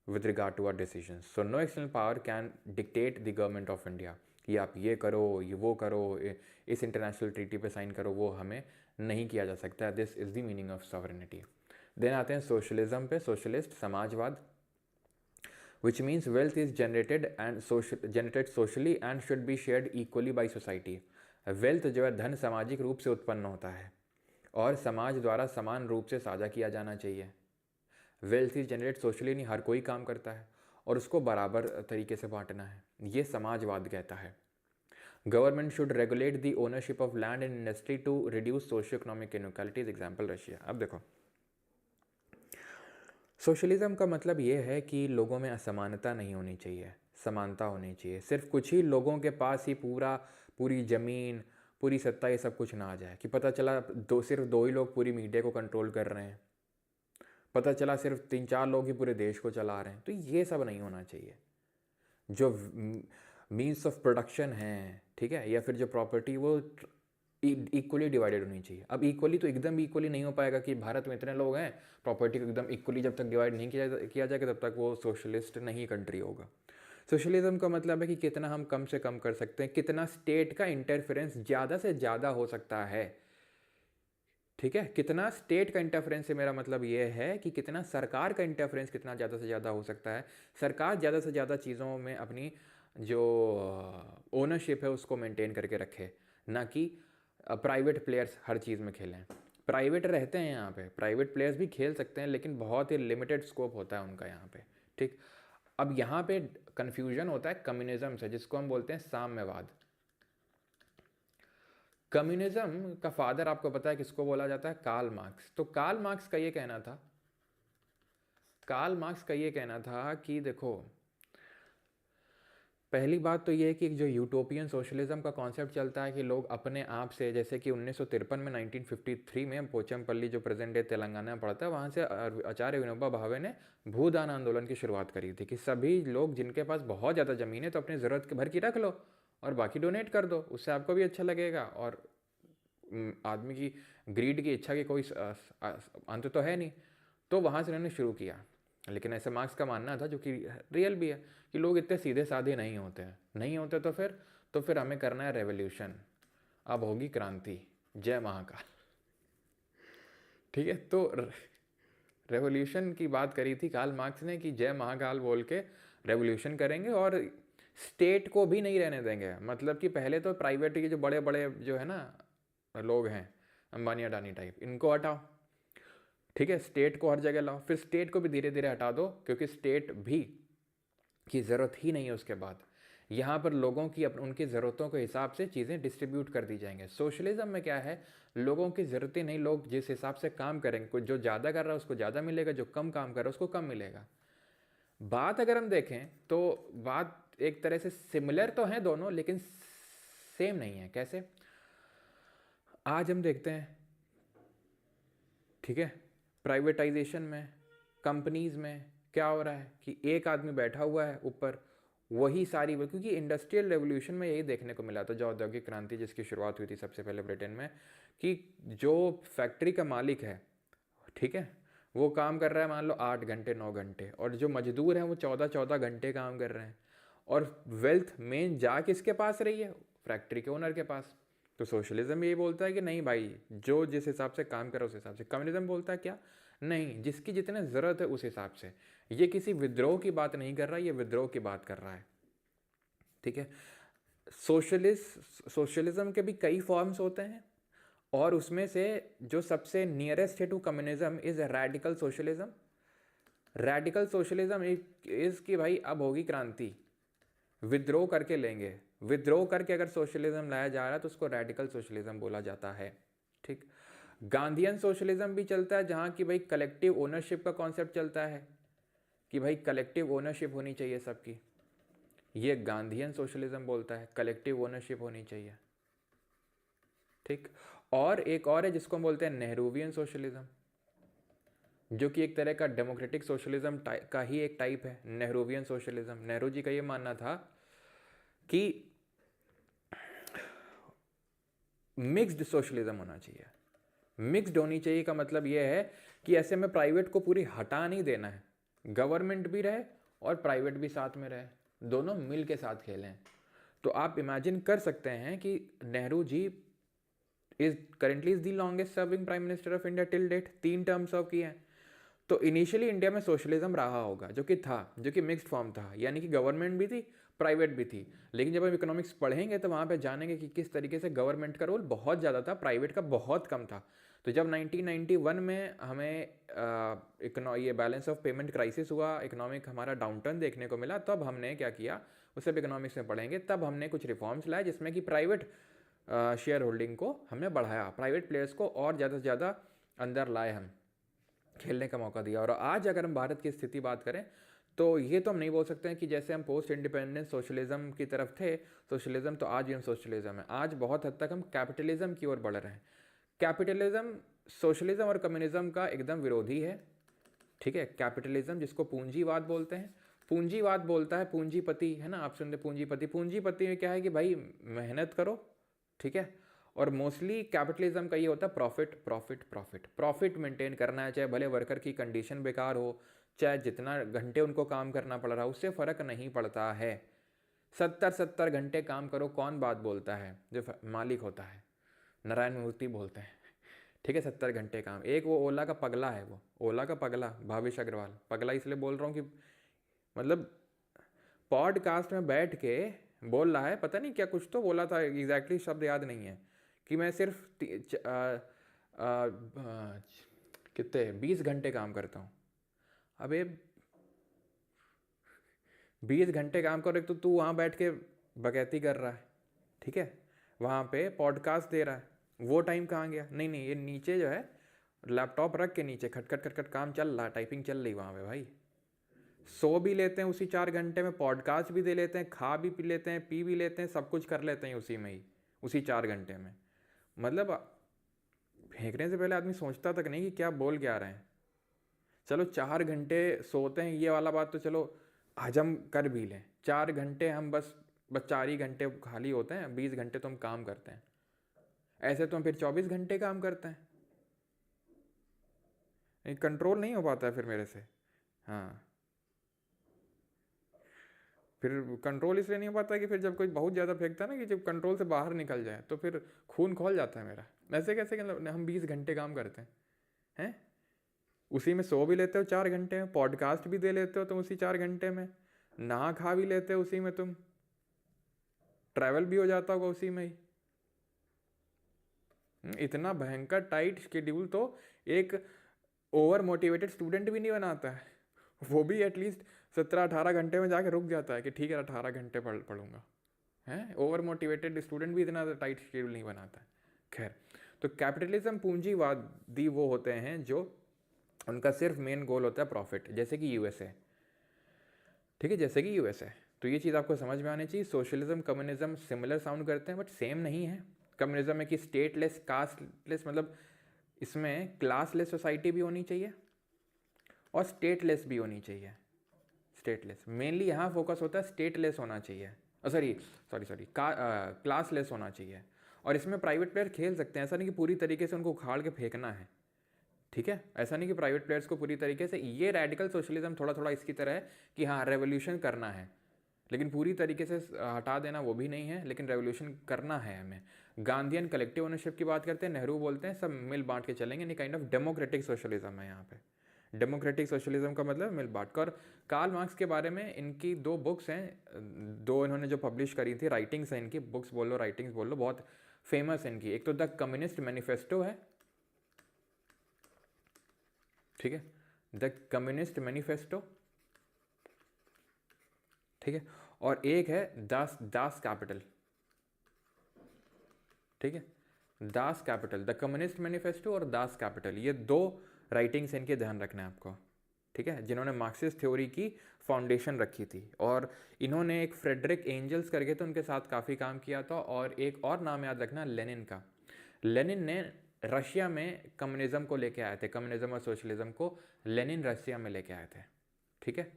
with regard to our decisions. So no external power can dictate the government of India कि आप ये करो, ये वो करो, इस international treaty पे sign करो, वो हमें नहीं किया जा सकता। This is the meaning of sovereignty. Then आते हैं सोशलिज्म पे, सोशलिस्ट, समाजवाद, which means wealth is generated socially and should be shared equally by society। Wealth जो है, धन सामाजिक रूप से उत्पन्न होता है और समाज द्वारा समान रूप से साझा किया जाना चाहिए। वेल्थ इज जनरेट सोशली, नहीं हर कोई काम करता है और उसको बराबर तरीके से बांटना है, ये समाजवाद कहता है। Government should regulate the ownership of land and industry to reduce socio economic inequalities, example Russia. अब देखो, सोशलिज्म का मतलब ये है कि लोगों में असमानता नहीं होनी चाहिए, समानता होनी चाहिए। सिर्फ कुछ ही लोगों के पास ही पूरी ज़मीन, पूरी सत्ता, ये सब कुछ ना आ जाए कि पता चला सिर्फ 2 ही लोग पूरी मीडिया को कंट्रोल कर रहे हैं, पता चला सिर्फ 3-4 लोग ही पूरे देश को चला रहे हैं। तो ये सब नहीं होना चाहिए। जो मीन्स ऑफ प्रोडक्शन है, ठीक है, या फिर जो प्रॉपर्टी, वो इक्वली डिवाइडेड होनी चाहिए। अब इक्वली तो एकदम इक्वली नहीं हो पाएगा कि भारत में इतने लोग हैं, प्रॉपर्टी को एकदम इक्वली जब तक डिवाइड नहीं किया जाएगा तब तक वो सोशलिस्ट नहीं कंट्री होगा। सोशलिज्म का मतलब है कि कितना हम कम से कम कर सकते हैं, कितना स्टेट का इंटरफेरेंस ज़्यादा से ज़्यादा हो सकता है, ठीक है। कितना स्टेट का इंटरफेरेंस से मेरा मतलब ये है कि कितना सरकार का इंटरफेरेंस कितना ज़्यादा से ज़्यादा हो सकता है। सरकार ज़्यादा से ज़्यादा चीज़ों में अपनी जो ओनरशिप है उसको मेंटेन करके रखे, ना कि प्राइवेट प्लेयर्स हर चीज़ में खेलें। प्राइवेट रहते हैं यहाँ पे, प्राइवेट प्लेयर्स भी खेल सकते हैं, लेकिन बहुत ही लिमिटेड स्कोप होता है उनका यहाँ पे, ठीक। अब यहाँ पे कन्फ्यूजन होता है कम्युनिज्म से, जिसको हम बोलते हैं साम्यवाद। कम्युनिज्म का फादर आपको पता है किसको बोला जाता है? Karl Marx. तो कार्ल मार्क्स का ये कहना था कि देखो, पहली बात तो ये है कि जो यूटोपियन सोशलिज्म का कॉन्सेप्ट चलता है कि लोग अपने आप से, जैसे कि 1953 में 1953 में पोचमपल्ली जो प्रेजेंट डे तेलंगाना में पड़ता है, वहाँ से आचार्य विनोबा भावे ने भूदान आंदोलन की शुरुआत करी थी कि सभी लोग जिनके पास बहुत ज़्यादा ज़मीन है तो अपनी ज़रूरत भर की रख लो और बाकी डोनेट कर दो, उससे आपको भी अच्छा लगेगा और आदमी की ग्रीड की इच्छा की कोई अंत तो है नहीं। तो वहाँ से उन्होंने शुरू किया। लेकिन ऐसे मार्क्स का मानना था, जो कि रियल भी है, कि लोग इतने सीधे साधे नहीं होते तो फिर हमें करना है रेवोल्यूशन, अब होगी क्रांति, जय महाकाल, ठीक है। तो रेवोल्यूशन की बात करी थी कार्ल मार्क्स ने कि जय महाकाल बोल के रेवोल्यूशन करेंगे और स्टेट को भी नहीं रहने देंगे। मतलब कि पहले तो प्राइवेट के जो बड़े बड़े जो है ना लोग हैं, अंबानी अडानी टाइप, इनको हटाओ, ठीक है, स्टेट को हर जगह लाओ, फिर स्टेट को भी धीरे धीरे हटा दो, क्योंकि स्टेट भी की ज़रूरत ही नहीं है उसके बाद। यहाँ पर लोगों की उनकी ज़रूरतों के हिसाब से चीज़ें डिस्ट्रीब्यूट कर दी जाएंगे। सोशलिज्म में क्या है, लोगों की ज़रूरतें नहीं, लोग जिस हिसाब से काम करेंगे, कुछ जो ज़्यादा कर रहा है उसको ज़्यादा मिलेगा, जो कम काम कर रहा है उसको कम मिलेगा। बात अगर हम देखें तो बात एक तरह से सिमिलर तो है दोनों, लेकिन सेम नहीं है। कैसे? आज हम देखते हैं, ठीक है, प्राइवेटाइजेशन में, कंपनीज में क्या हो रहा है कि एक आदमी बैठा हुआ है ऊपर, वही सारी, क्योंकि इंडस्ट्रियल रेवोल्यूशन में यही देखने को मिला था, जो औद्योगिक क्रांति जिसकी शुरुआत हुई थी सबसे पहले ब्रिटेन में, कि जो फैक्ट्री का मालिक है, ठीक है, वो काम कर रहा है मान लो 8 घंटे 9 घंटे, और जो मजदूर हैं वो 14-14 घंटे काम कर रहे हैं, और वेल्थ मेन जा किसके पास रही है? फैक्ट्री के ओनर के पास। तो सोशलिज्म यही बोलता है कि नहीं भाई, जो जिस हिसाब से काम करे उस हिसाब से। कम्युनिज्म बोलता है क्या? नहीं, जिसकी जितने ज़रूरत है उस हिसाब से। ये किसी विद्रोह की बात नहीं कर रहा, ये विद्रोह की बात कर रहा है, ठीक है। सोशलिज्म के भी कई फॉर्म्स होते हैं, और उसमें से जो सबसे नियरेस्ट है to communism is radical socialism. Radical socialism is कि भाई अब होगी क्रांति, विद्रोह करके लेंगे, विद्रोह करके अगर सोशलिज्म लाया जा रहा है तो उसको रेडिकल सोशलिज्म बोला जाता है, ठीक। गांधीयन सोशलिज्म भी चलता है, जहाँ की भाई कलेक्टिव ओनरशिप का कॉन्सेप्ट चलता है, कि भाई कलेक्टिव ओनरशिप होनी चाहिए सबकी। ये गांधीयन सोशलिज्म बोलता है कलेक्टिव ओनरशिप होनी चाहिए, ठीक। और एक और है जिसको हम बोलते हैं नेहरूवियन सोशलिज्म, जो कि एक तरह का डेमोक्रेटिक सोशलिज्म का ही एक टाइप है। नेहरूवियन सोशलिज्म, नेहरू जी का ये मानना था कि मिक्स्ड सोशलिज्म होना चाहिए। मिक्स्ड होनी चाहिए का मतलब यह है कि ऐसे में प्राइवेट को पूरी हटा नहीं देना है, गवर्नमेंट भी रहे और प्राइवेट भी साथ में रहे, दोनों मिल के साथ खेलें। तो आप इमेजिन कर सकते हैं कि Nehru ji is currently is the longest serving prime minister of India till date, 3 term serve किए हैं। तो इनिशियली इंडिया में सोशलिज्म रहा होगा, जो कि मिक्स्ड फॉर्म था, यानी कि गवर्नमेंट भी थी प्राइवेट भी थी। लेकिन जब हम इकोनॉमिक्स पढ़ेंगे तो वहाँ पे जानेंगे कि किस तरीके से गवर्नमेंट का रोल बहुत ज़्यादा था, प्राइवेट का बहुत कम था। तो जब 1991 में हमें ये बैलेंस ऑफ पेमेंट क्राइसिस हुआ, इकोनॉमिक हमारा डाउनटर्न देखने को मिला, तब हमने क्या किया, उसे अब इकोनॉमिक्स में पढ़ेंगे, तब हमने कुछ रिफॉर्म्स लाए जिसमें कि प्राइवेट शेयर होल्डिंग को हमने बढ़ाया, प्राइवेट प्लेयर्स को और ज़्यादा से ज़्यादा अंदर लाए, हम खेलने का मौका दिया। और आज अगर हम भारत की स्थिति बात करें तो ये तो हम नहीं बोल सकते हैं कि जैसे हम पोस्ट इंडिपेंडेंस सोशलिज्म की तरफ थे सोशलिज्म, तो आज भी हम सोशलिज्म है। आज बहुत हद तक हम कैपिटलिज्म की ओर बढ़ रहे हैं। कैपिटलिज्म सोशलिज्म और कम्युनिज्म का एकदम विरोधी है, ठीक है। कैपिटलिज्म जिसको पूंजीवाद बोलते हैं, पूंजीवाद बोलता है पूंजीपति, है ना, आप सुनते पूंजीपति। पूंजीपति में क्या है कि भाई मेहनत करो, ठीक है, और मोस्टली कैपिटलिज्म का ये होता है profit profit profit profit maintain करना है, चाहे भले वर्कर की कंडीशन बेकार हो, चाहे जितना घंटे उनको काम करना पड़ रहा है, उससे फ़र्क नहीं पड़ता है। 70-70 घंटे काम करो, कौन बात बोलता है? जो मालिक होता है, नारायण मूर्ति बोलते हैं, ठीक है, 70 घंटे काम। एक वो ओला का पगला है, वो ओला का पगला भावेश अग्रवाल, पगला इसलिए बोल रहा हूँ कि मतलब पॉडकास्ट में बैठ के बोल रहा है, पता नहीं क्या कुछ तो बोला था, एग्जैक्टली शब्द याद नहीं है, कि मैं सिर्फ कितने 20 घंटे काम करता हूँ। अबे 20 घंटे काम कर, तो तू वहाँ बैठ के बकैती कर रहा है, ठीक है, वहाँ पे पॉडकास्ट दे रहा है, वो टाइम कहाँ गया? नहीं नहीं, ये नीचे जो है लैपटॉप रख के नीचे खटखट खटखट काम चल रहा है, टाइपिंग चल रही वहाँ पे भाई। सो भी लेते हैं उसी 4 घंटे में, पॉडकास्ट भी दे लेते हैं, खा भी पी लेते हैं, पी भी लेते हैं, सब कुछ कर लेते हैं उसी में ही, उसी 4 घंटे में। मतलब फेंकने से पहले आदमी सोचता तक नहीं कि क्या बोल क्या रहे हैं। चलो 4 घंटे सोते हैं, ये वाला बात तो चलो हजम कर भी लें, 4 घंटे हम बस 4 ही घंटे खाली होते हैं, 20 घंटे तो हम काम करते हैं। ऐसे तो हम फिर 24 घंटे काम करते हैं, कंट्रोल नहीं हो पाता है फिर मेरे से। हाँ, फिर कंट्रोल इसलिए नहीं हो पाता कि फिर जब कोई बहुत ज़्यादा फेंकता है ना, कि जब कंट्रोल से बाहर निकल जाए तो फिर खून खोल जाता है मेरा। ऐसे कैसे हम 20 घंटे काम करते हैं, उसी में सो भी लेते हो 4 घंटे में, पॉडकास्ट भी दे लेते हो तुम उसी 4 घंटे में, नहा खा भी लेते हो उसी में तुम, ट्रैवल भी हो जाता होगा उसी में ही। इतना भयंकर टाइट शेड्यूल तो एक ओवर मोटिवेटेड स्टूडेंट भी नहीं बनाता है, वो भी एटलीस्ट 17-18 घंटे में जाके रुक जाता है कि ठीक है 18 घंटे पढ़ूंगा। है ओवर मोटिवेटेड स्टूडेंट भी इतना टाइट शेड्यूल नहीं बनाता है। खैर, तो कैपिटलिज्म पूंजीवादी वो होते हैं जो उनका सिर्फ मेन गोल होता है प्रॉफिट, जैसे कि यूएसए। ठीक है, जैसे कि यूएसए। तो ये चीज़ आपको समझ में आनी चाहिए। सोशलिज्म कम्युनिज्म सिमिलर साउंड करते हैं बट सेम नहीं है। कम्युनिज्म में कि स्टेटलेस कास्टलेस, मतलब इसमें क्लासलेस सोसाइटी भी होनी चाहिए और स्टेटलेस भी होनी चाहिए। स्टेटलेस मेनली यहाँ फोकस होता है, स्टेटलेस होना चाहिए, सॉरी क्लासलेस होना चाहिए। और इसमें प्राइवेट प्लेयर खेल सकते हैं, ऐसा नहीं कि पूरी तरीके से उनको उखाड़ के फेंकना है। ठीक है, ऐसा नहीं कि प्राइवेट प्लेयर्स को पूरी तरीके से, ये रेडिकल सोशलिज्म थोड़ा थोड़ा इसकी तरह है कि हाँ रेवोल्यूशन करना है, लेकिन पूरी तरीके से हटा देना वो भी नहीं है, लेकिन रेवोल्यूशन करना है हमें। गांधीयन कलेक्टिव ओनरशिप की बात करते हैं, नेहरू बोलते हैं सब मिल बांट के चलेंगे, नहीं काइंड ऑफ डेमोक्रेटिक सोशलिज्म है यहाँ पे। डेमोक्रेटिक सोशलिज्म का मतलब मिल बांट कर। कार्ल मार्क्स के बारे में इनकी 2 बुक्स हैं, 2 इन्होंने जो पब्लिश करी थी, राइटिंग्स हैं इनकी, बुक्स बोल लो राइटिंग्स बोल लो, बहुत फेमस है इनकी। एक तो द कम्युनिस्ट मैनिफेस्टो है, ठीक है, द कम्युनिस्ट मैनिफेस्टो, ठीक है, और एक है दास कैपिटल। ठीक है, Das Kapital, the communist manifesto और दास कैपिटल, ये 2 राइटिंग्स इनके ध्यान रखना है आपको। ठीक है, जिन्होंने मार्क्सिस्ट थ्योरी की फाउंडेशन रखी थी। और इन्होंने एक फ्रेडरिक एंजल्स करके तो उनके साथ काफ़ी काम किया था, और एक और नाम याद रखना, लेनिन का। लेनिन ने रशिया में कम्युनिज्म को लेके आए थे, कम्युनिज्म और सोशलिज्म को लेनिन रशिया में लेके आए थे। ठीक है,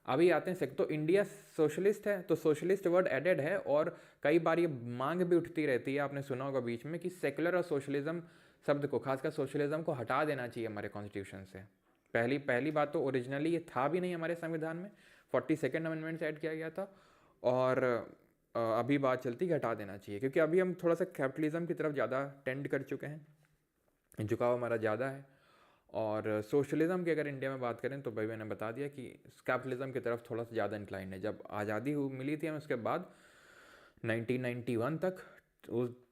अभी आते हैं तो इंडिया सोशलिस्ट है, तो सोशलिस्ट वर्ड एडेड है, और कई बार ये मांग भी उठती रहती है, आपने सुना होगा बीच में, कि सेकुलर और सोशलिज्म शब्द को, खासकर सोशलिज्म को हटा देना चाहिए हमारे कॉन्स्टिट्यूशन से। पहली बात तो ओरिजिनली ये था भी नहीं हमारे संविधान में, 42nd अमेंडमेंट से ऐड किया गया था, और अभी बात चलती है हटा देना चाहिए, क्योंकि अभी हम थोड़ा सा कैपिटलिज्म की तरफ ज़्यादा टेंड कर चुके हैं, झुकाव हमारा ज़्यादा है। और सोशलिज्म की अगर इंडिया में बात करें तो भाई मैंने बता दिया कि कैपिटलिज्म की तरफ थोड़ा सा ज़्यादा इंक्लाइन है। जब आज़ादी मिली थी हमें, उसके बाद 1991 तक,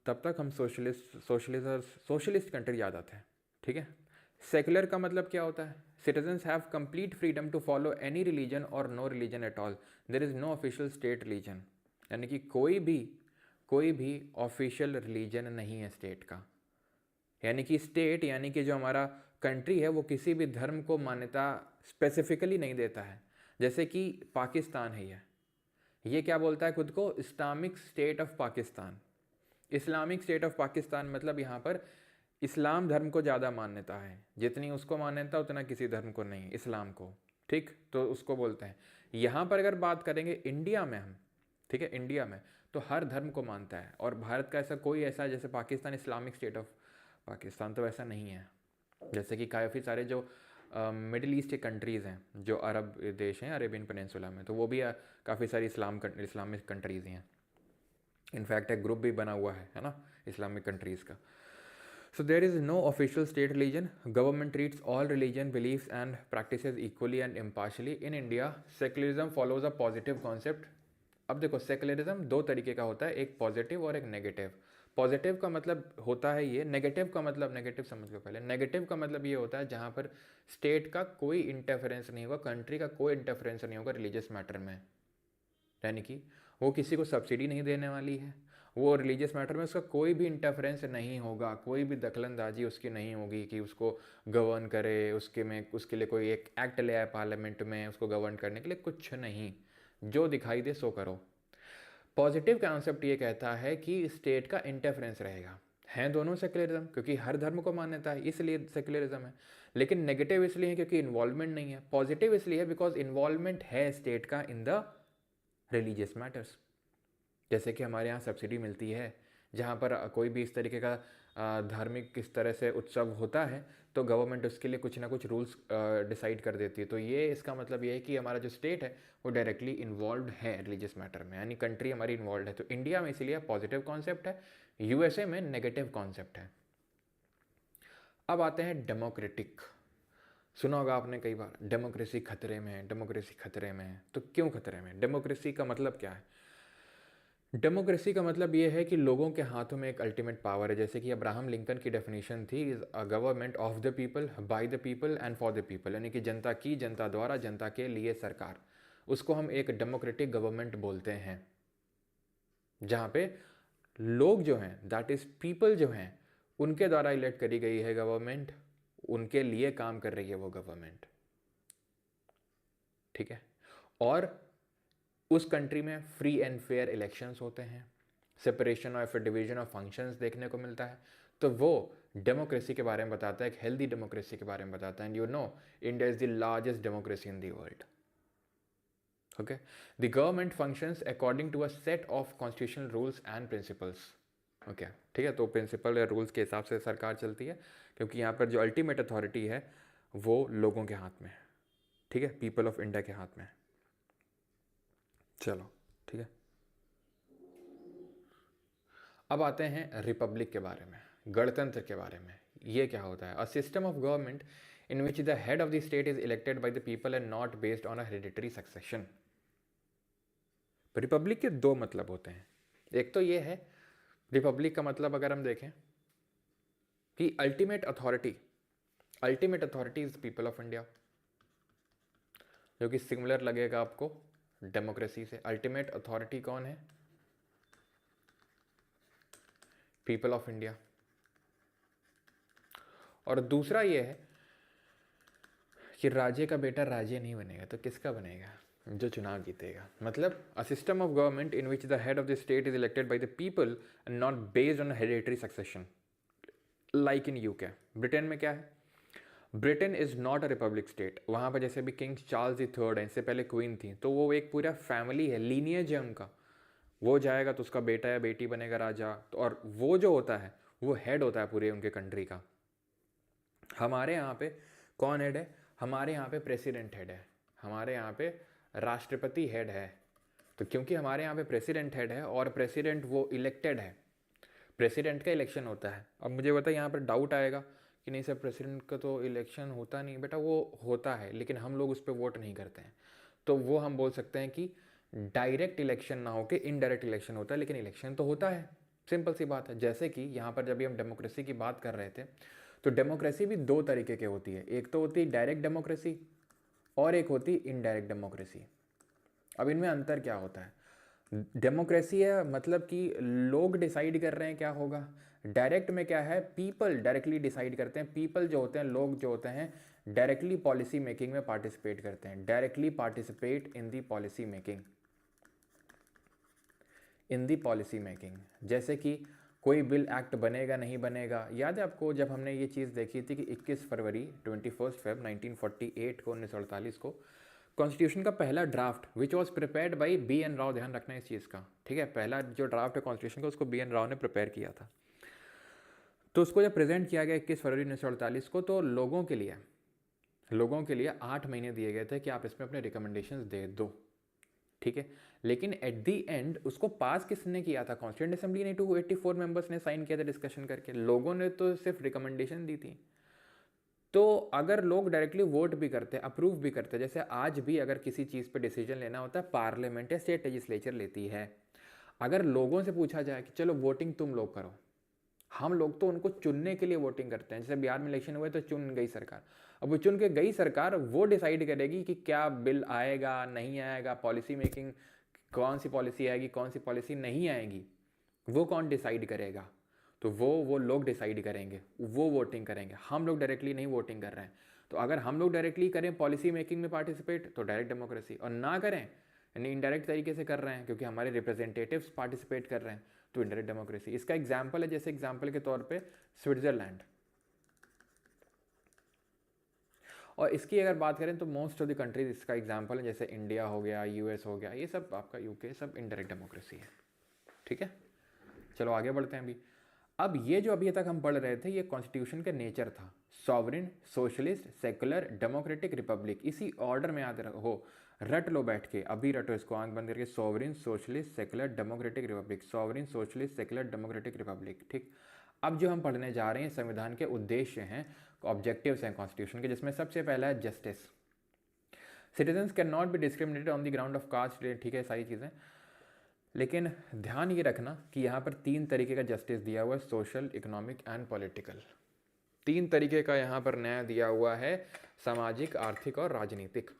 तब तक हम सोशलिस्ट कंट्री ज़्यादा थे। ठीक है, सेकुलर का मतलब क्या होता है? Citizens have complete freedom to follow any religion or no religion at all, there is no official state religion. यानी कि कोई भी ऑफिशियल रिलीजन नहीं है स्टेट का। यानी कि स्टेट, यानी कि जो हमारा कंट्री है, वो किसी भी धर्म को मान्यता स्पेसिफिकली नहीं देता है। जैसे कि पाकिस्तान है, ये क्या बोलता है खुद को? Islamic state of Pakistan. Islamic state of Pakistan मतलब यहाँ पर इस्लाम धर्म को ज़्यादा मान्यता है, जितनी उसको मान्यता उतना किसी धर्म को नहीं, इस्लाम को। ठीक, तो उसको बोलते हैं। यहाँ पर अगर बात करेंगे इंडिया में हम, ठीक है, इंडिया में तो हर धर्म को मानता है, और भारत का ऐसा कोई ऐसा, जैसे Pakistan Islamic state of Pakistan, तो ऐसा नहीं है। जैसे कि काफ़ी सारे जो मिडिल ईस्ट के कंट्रीज़ हैं, जो अरब देश हैं अरेबियन पेनिनसुला में, तो वो भी काफ़ी सारी इस्लामिक कंट्रीज़ हैं। इनफैक्ट एक ग्रुप भी बना हुआ है ना, इस्लामिक कंट्रीज़ का। So there is no official state religion. Government treats all religion beliefs and practices equally and impartially. In India, secularism follows a positive concept. अब देखो, सेकुलरिज्म 2 तरीके का होता है, एक पॉजिटिव और एक नेगेटिव। पॉजिटिव का मतलब होता है ये, नेगेटिव का मतलब, नेगेटिव समझ लो पहले, नेगेटिव का मतलब ये होता है जहाँ पर स्टेट का कोई इंटरफेरेंस नहीं होगा, कंट्री का कोई इंटरफेरेंस नहीं होगा रिलीजियस मैटर में। यानी कि वो किसी को सब्सिडी नहीं देने वाली है, वो रिलीजियस मैटर में उसका कोई भी इंटरफेरेंस नहीं होगा, कोई भी दखलंदाजी उसकी नहीं होगी कि उसको गवर्न करे, उसके लिए कोई एक एक्ट ले आए पार्लियामेंट में उसको गवर्न करने के लिए, कुछ नहीं, जो दिखाई दे सो करो। पॉजिटिव कॉन्सेप्ट ये कहता है कि स्टेट का इंटरफेरेंस रहेगा। हैं दोनों सेकुलरिज्म, क्योंकि हर धर्म को मान्यता है इसलिए सेकुलरिज्म है, लेकिन नेगेटिव इसलिए है क्योंकि इन्वॉल्वमेंट नहीं है। पॉजिटिव इसलिए है बिकॉज इन्वॉल्वमेंट है स्टेट का इन द रिलीजियस मैटर्स। जैसे कि हमारे यहाँ सब्सिडी मिलती है, जहाँ पर कोई भी इस तरीके का धार्मिक किस तरह से उत्सव होता है, तो गवर्नमेंट उसके लिए कुछ ना कुछ रूल्स डिसाइड कर देती है। तो ये इसका मतलब ये है कि हमारा जो स्टेट है वो डायरेक्टली इन्वॉल्व है रिलीजियस मैटर में, यानी कंट्री हमारी इन्वॉल्व है। तो इंडिया में इसलिए पॉजिटिव कॉन्सेप्ट है, यूएसए में नेगेटिव कॉन्सेप्ट है। अब आते हैं डेमोक्रेटिक। सुना होगा आपने कई बार, डेमोक्रेसी खतरे में है, डेमोक्रेसी खतरे में है। तो क्यों खतरे में? डेमोक्रेसी का मतलब क्या है? डेमोक्रेसी का मतलब ये है कि लोगों के हाथों में एक अल्टीमेट पावर है, जैसे कि अब्राहम लिंकन की डेफिनेशन थी, is a government of the people, by the people and for the people, यानी कि जनता की, जनता द्वारा, जनता के लिए सरकार। उसको हम एक डेमोक्रेटिक गवर्नमेंट बोलते हैं, जहाँ पे लोग जो हैं, दैट इज पीपल जो हैं, उनके द्वारा इलेक्ट करी गई है गवर्नमेंट, उनके लिए काम कर रही है वो गवर्नमेंट। ठीक है। और उस कंट्री में फ्री एंड फेयर इलेक्शंस होते हैं, separation of division of functions देखने को मिलता है। तो वो डेमोक्रेसी के बारे में बताता है, एक हेल्दी डेमोक्रेसी के बारे में बताता है। And you know, India is the largest democracy in the world. Okay, the government functions according to a set of constitutional rules and principles. Okay, ठीक है। तो प्रिंसिपल या रूल्स के हिसाब से सरकार चलती है, क्योंकि यहाँ पर जो अल्टीमेट अथॉरिटी है वो लोगों के हाथ में है। ठीक है, पीपल ऑफ इंडिया के हाथ में है। चलो, ठीक है। अब आते हैं रिपब्लिक के बारे में, गणतंत्र के बारे में। ये क्या होता है? A system of government in which the head of the state is elected by the people and not based on a hereditary succession. Republic के दो मतलब होते हैं। एक तो ये है, रिपब्लिक का मतलब अगर हम देखें कि ultimate authority is people of India, जो कि सिमिलर लगेगा आपको डेमोक्रेसी से। अल्टीमेट अथॉरिटी कौन है? People of India. और दूसरा ये है कि राजे का बेटा राजे नहीं बनेगा, तो किसका बनेगा? जो चुनाव जीतेगा। मतलब a system of government in which the head of the state is elected by the people and not based on hereditary succession, like in UK. Britain में क्या है? Britain is not a republic state. वहाँ पर जैसे भी king Charles the third है, इससे पहले क्वीन थी, तो वो एक पूरा फैमिली है, लीनियज है उनका। वो जाएगा तो उसका बेटा या बेटी बनेगा राजा, तो और वो जो होता है वो हेड होता है पूरे उनके कंट्री का। हमारे यहाँ पे कौन हेड है? हमारे यहाँ पे प्रेसिडेंट हेड है, हमारे यहाँ पे राष्ट्रपति हेड है। तो क्योंकि हमारे यहाँ पे प्रेसिडेंट हेड है और प्रेसिडेंट वो इलेक्टेड है, प्रेसिडेंट का इलेक्शन होता है। अब मुझे बता, यहाँ पर डाउट आएगा कि नहीं सर प्रेसिडेंट का तो इलेक्शन होता नहीं। बेटा वो होता है, लेकिन हम लोग उस पर वोट नहीं करते हैं। तो वो हम बोल सकते हैं कि डायरेक्ट इलेक्शन ना होकर इनडायरेक्ट इलेक्शन होता है, लेकिन इलेक्शन तो होता है। सिंपल सी बात है। जैसे कि यहाँ पर जब भी हम डेमोक्रेसी की बात कर रहे थे, तो डेमोक्रेसी भी दो तरीके की होती है। एक तो होती है डायरेक्ट डेमोक्रेसी और एक होती है इनडायरेक्ट डेमोक्रेसी। अब इनमें अंतर क्या होता है? डेमोक्रेसी है मतलब कि लोग डिसाइड कर रहे हैं क्या होगा। डायरेक्ट में क्या है? पीपल डायरेक्टली डिसाइड करते हैं। पीपल जो होते हैं, लोग जो होते हैं, डायरेक्टली पॉलिसी मेकिंग में पार्टिसिपेट करते हैं। Directly participate in the policy making, in the policy making. जैसे कि कोई बिल एक्ट बनेगा नहीं बनेगा। याद है आपको जब हमने ये चीज़ देखी थी कि 21 फरवरी 21 फेब 1948 को 1948 को कॉन्स्टिट्यूशन का पहला draft which was prepared by B N Rau, ध्यान रखना इस चीज़ का, ठीक है। पहला जो ड्राफ्ट है कॉन्स्टिट्यूशन का, उसको बी एन राव ने प्रिपेयर किया था। तो उसको जब प्रेजेंट किया गया 21 फरवरी 1948 को, तो लोगों के लिए 8 महीने दिए गए थे कि आप इसमें अपने रिकमेंडेशंस दे दो, ठीक है। लेकिन एट दी एंड उसको पास किसने किया था? कॉन्स्टिट्यूंट असेंबली ने। 284 मेंबर्स ने साइन किया था डिस्कशन करके। लोगों ने तो सिर्फ रिकमेंडेशन दी थी। तो अगर लोग डायरेक्टली वोट भी करते, अप्रूव भी करते, जैसे आज भी अगर किसी चीज़ पे डिसीजन लेना होता है, पार्लियामेंट या स्टेट लेजिस्लेचर लेती है। अगर लोगों से पूछा जाए कि चलो वोटिंग तुम लोग करो, हम लोग तो उनको चुनने के लिए वोटिंग करते हैं। जैसे बिहार में इलेक्शन हुए तो चुन गई सरकार, अब वो चुन के गई सरकार, वो डिसाइड करेगी कि क्या बिल आएगा नहीं आएगा, पॉलिसी मेकिंग, कौन सी पॉलिसी आएगी कौन सी पॉलिसी नहीं आएगी, वो कौन डिसाइड करेगा? तो वो लोग डिसाइड करेंगे, वो वोटिंग करेंगे। हम लोग डायरेक्टली नहीं वोटिंग कर रहे हैं। तो अगर हम लोग डायरेक्टली करें पॉलिसी मेकिंग में पार्टिसिपेट, तो डायरेक्ट डेमोक्रेसी, और ना करें यानी इनडायरेक्ट तरीके से कर रहे हैं क्योंकि हमारे रिप्रेजेंटेटिव्स पार्टिसिपेट कर रहे हैं, तो इनडायरेक्ट डेमोक्रेसी। इसका एग्जाम्पल है, जैसे एग्जाम्पल के तौर पे स्विट्जरलैंड। और इसकी अगर बात करें तो मोस्ट ऑफ द कंट्रीज इसका एग्जाम्पल है, जैसे इंडिया हो गया, यूएस हो गया, ये सब आपका यूके, सब इनडायरेक्ट डेमोक्रेसी है, ठीक है। चलो आगे बढ़ते हैं अभी। अब ये जो अभी तक हम पढ़ रहे थे, ये कॉन्स्टिट्यूशन का नेचर था। Sovereign, socialist, secular, democratic, Republic, इसी ऑर्डर में याद रखो, रट लो बैठ के, अभी रटो इसको आंख बंद करके। Sovereign, socialist, secular, democratic, Republic. Sovereign, socialist, secular, democratic, Republic, ठीक। अब जो हम पढ़ने जा रहे हैं संविधान के उद्देश्य हैं, ऑब्जेक्टिव्स हैं कॉन्स्टिट्यूशन के, जिसमें सबसे पहला है justice. Citizens can not be discriminated on the ground of caste, ठीक है, सारी चीज़ें। लेकिन ध्यान ये रखना कि यहाँ पर 3 तरीके का जस्टिस दिया हुआ है, सोशल, इकोनॉमिक एंड पॉलिटिकल। 3 तरीके का यहाँ पर न्याय दिया हुआ है, सामाजिक, आर्थिक और राजनीतिक।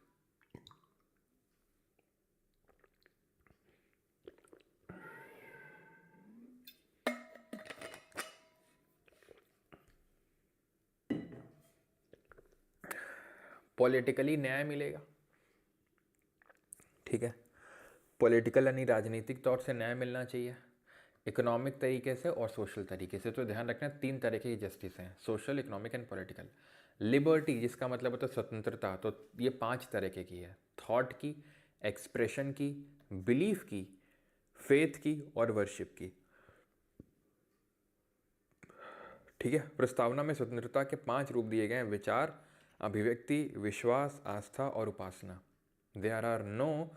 पॉलिटिकली न्याय मिलेगा, ठीक है, पॉलिटिकल यानी राजनीतिक तौर से न्याय मिलना चाहिए, इकोनॉमिक तरीके से और सोशल तरीके से। तो ध्यान रखना 3 तरीके की जस्टिस हैं, social, economic and political. Liberty जिसका मतलब होता है स्वतंत्रता, तो ये 5 तरीके की है, थॉट की, एक्सप्रेशन की, बिलीफ की, फेथ की और वर्शिप की, ठीक है। प्रस्तावना में स्वतंत्रता के 5 रूप दिए गए हैं, विचार, अभिव्यक्ति, विश्वास, आस्था और उपासना। There are no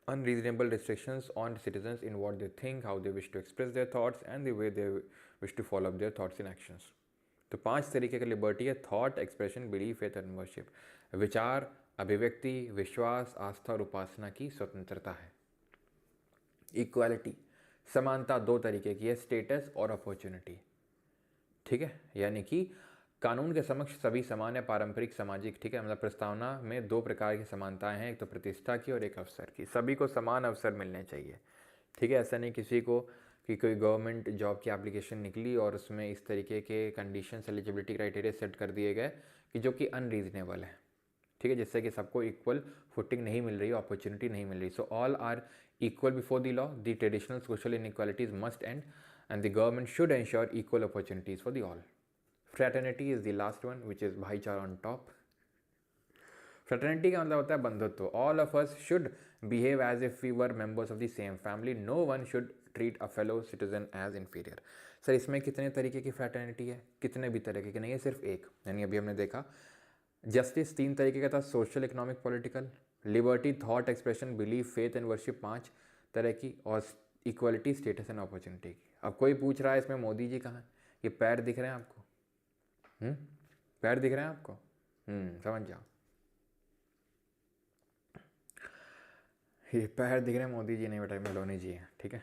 unreasonable restrictions on citizens in what they think, how they wish to express their thoughts and the way they wish to follow up their thoughts in actions। तो 5 तरीके की लिबर्टी है, thought, expression, belief, faith and worship. विचार, अभिव्यक्ति, विश्वास, आस्था और उपासना की स्वतंत्रता है। इक्वालिटी, समानता 2 तरीके की है, स्टेटस और अपॉर्चुनिटी, ठीक है, यानी कि कानून के समक्ष सभी समान है, पारंपरिक, सामाजिक, ठीक है। मतलब प्रस्तावना में 2 प्रकार की समानताएं हैं, एक तो प्रतिष्ठा की और एक अवसर की। सभी को समान अवसर मिलने चाहिए, ठीक है। ऐसा नहीं किसी को कि कोई गवर्नमेंट जॉब की एप्लीकेशन निकली और उसमें इस तरीके के कंडीशंस, एलिजिबिलिटी क्राइटेरिया सेट कर दिए गए कि जो कि अनरीजनेबल है, ठीक है, जिससे कि सबको इक्वल फुटिंग नहीं मिल रही, अपॉर्चुनिटी नहीं मिल रही। So all are equal before the law, the traditional social inequalities must end the government should ensure equal opportunities for the all. Fraternity is the last one, which is भाईचारा on top। Fraternity का मतलब होता है बंधुत्व। All of us should behave as if we were members of the same family. No one should treat a fellow citizen as inferior। Sir इसमें कितने तरीके की फ्रैटर्निटी है? कितने भी तरीके की नहीं है, सिर्फ एक। यानी अभी हमने देखा जस्टिस 3 तरीके का था, social, economic, political. Liberty, thought, expression, belief, faith and worship 5 तरह की। और इक्वलिटी, स्टेटस एंड अपॉर्चुनिटी की। अब कोई पूछ रहा है इसमें मोदी जी कहाँ हैं? ये पैर दिख रहे हैं आपको? पैर दिख रहे हैं आपको? समझ जाओ, ये पैर दिख रहे हैं, मोदी जी नहीं बेटा, मेलोनी जी हैं, ठीक है।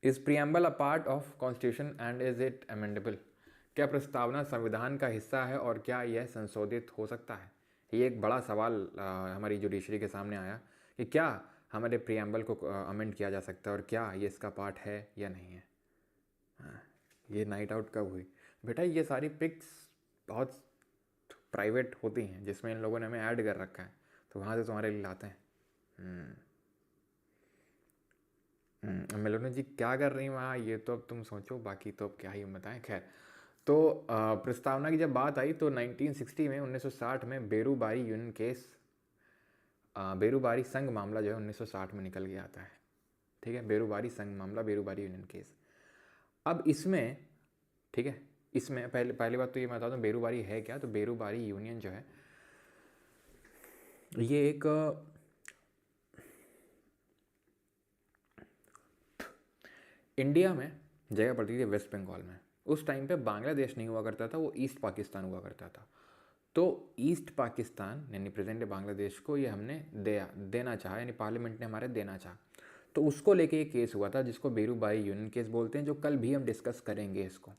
Is preamble a part of constitution and is it amendable? क्या प्रस्तावना संविधान का हिस्सा है और क्या यह संशोधित हो सकता है? ये एक बड़ा सवाल हमारी जुडिशरी के सामने आया कि क्या हमारे प्रियम्बल को अमेंड किया जा सकता है और क्या ये इसका पार्ट है या नहीं है। ये नाइट आउट कब हुई बेटा? ये सारी पिक्स बहुत प्राइवेट होती हैं जिसमें इन लोगों ने हमें ऐड कर रखा है, तो वहाँ से तुम्हारे लिए लाते हैं। मेलोनी जी क्या कर रही हैं वहाँ, ये तो अब तुम सोचो, बाकी तो अब क्या ही बताएं। खैर, तो प्रस्तावना की जब बात आई तो 1960 में 1960 में बेरूबारी यूनियन केस, बेरूबारी संघ मामला जो है 1960 में निकल के आता है, ठीक है। बेरूबारी संघ मामला, बेरूबारी यूनियन केस। अब इसमें, ठीक है, इसमें पहली बात तो ये मैं बता दूं बेरूबारी है क्या। तो बेरूबारी यूनियन जो है ये एक इंडिया में जगह पड़ती थी, वेस्ट बंगाल में। उस टाइम पे बांग्लादेश नहीं हुआ करता था, वो ईस्ट पाकिस्तान हुआ करता था। तो ईस्ट पाकिस्तान यानी प्रेजेंट डे बांग्लादेश को ये हमने देना चाहा, यानी पार्लियामेंट ने हमारे देना चाहा। तो उसको लेके एक केस हुआ था जिसको बेरूबारी यूनियन केस बोलते हैं, जो कल भी हम डिस्कस करेंगे इसको,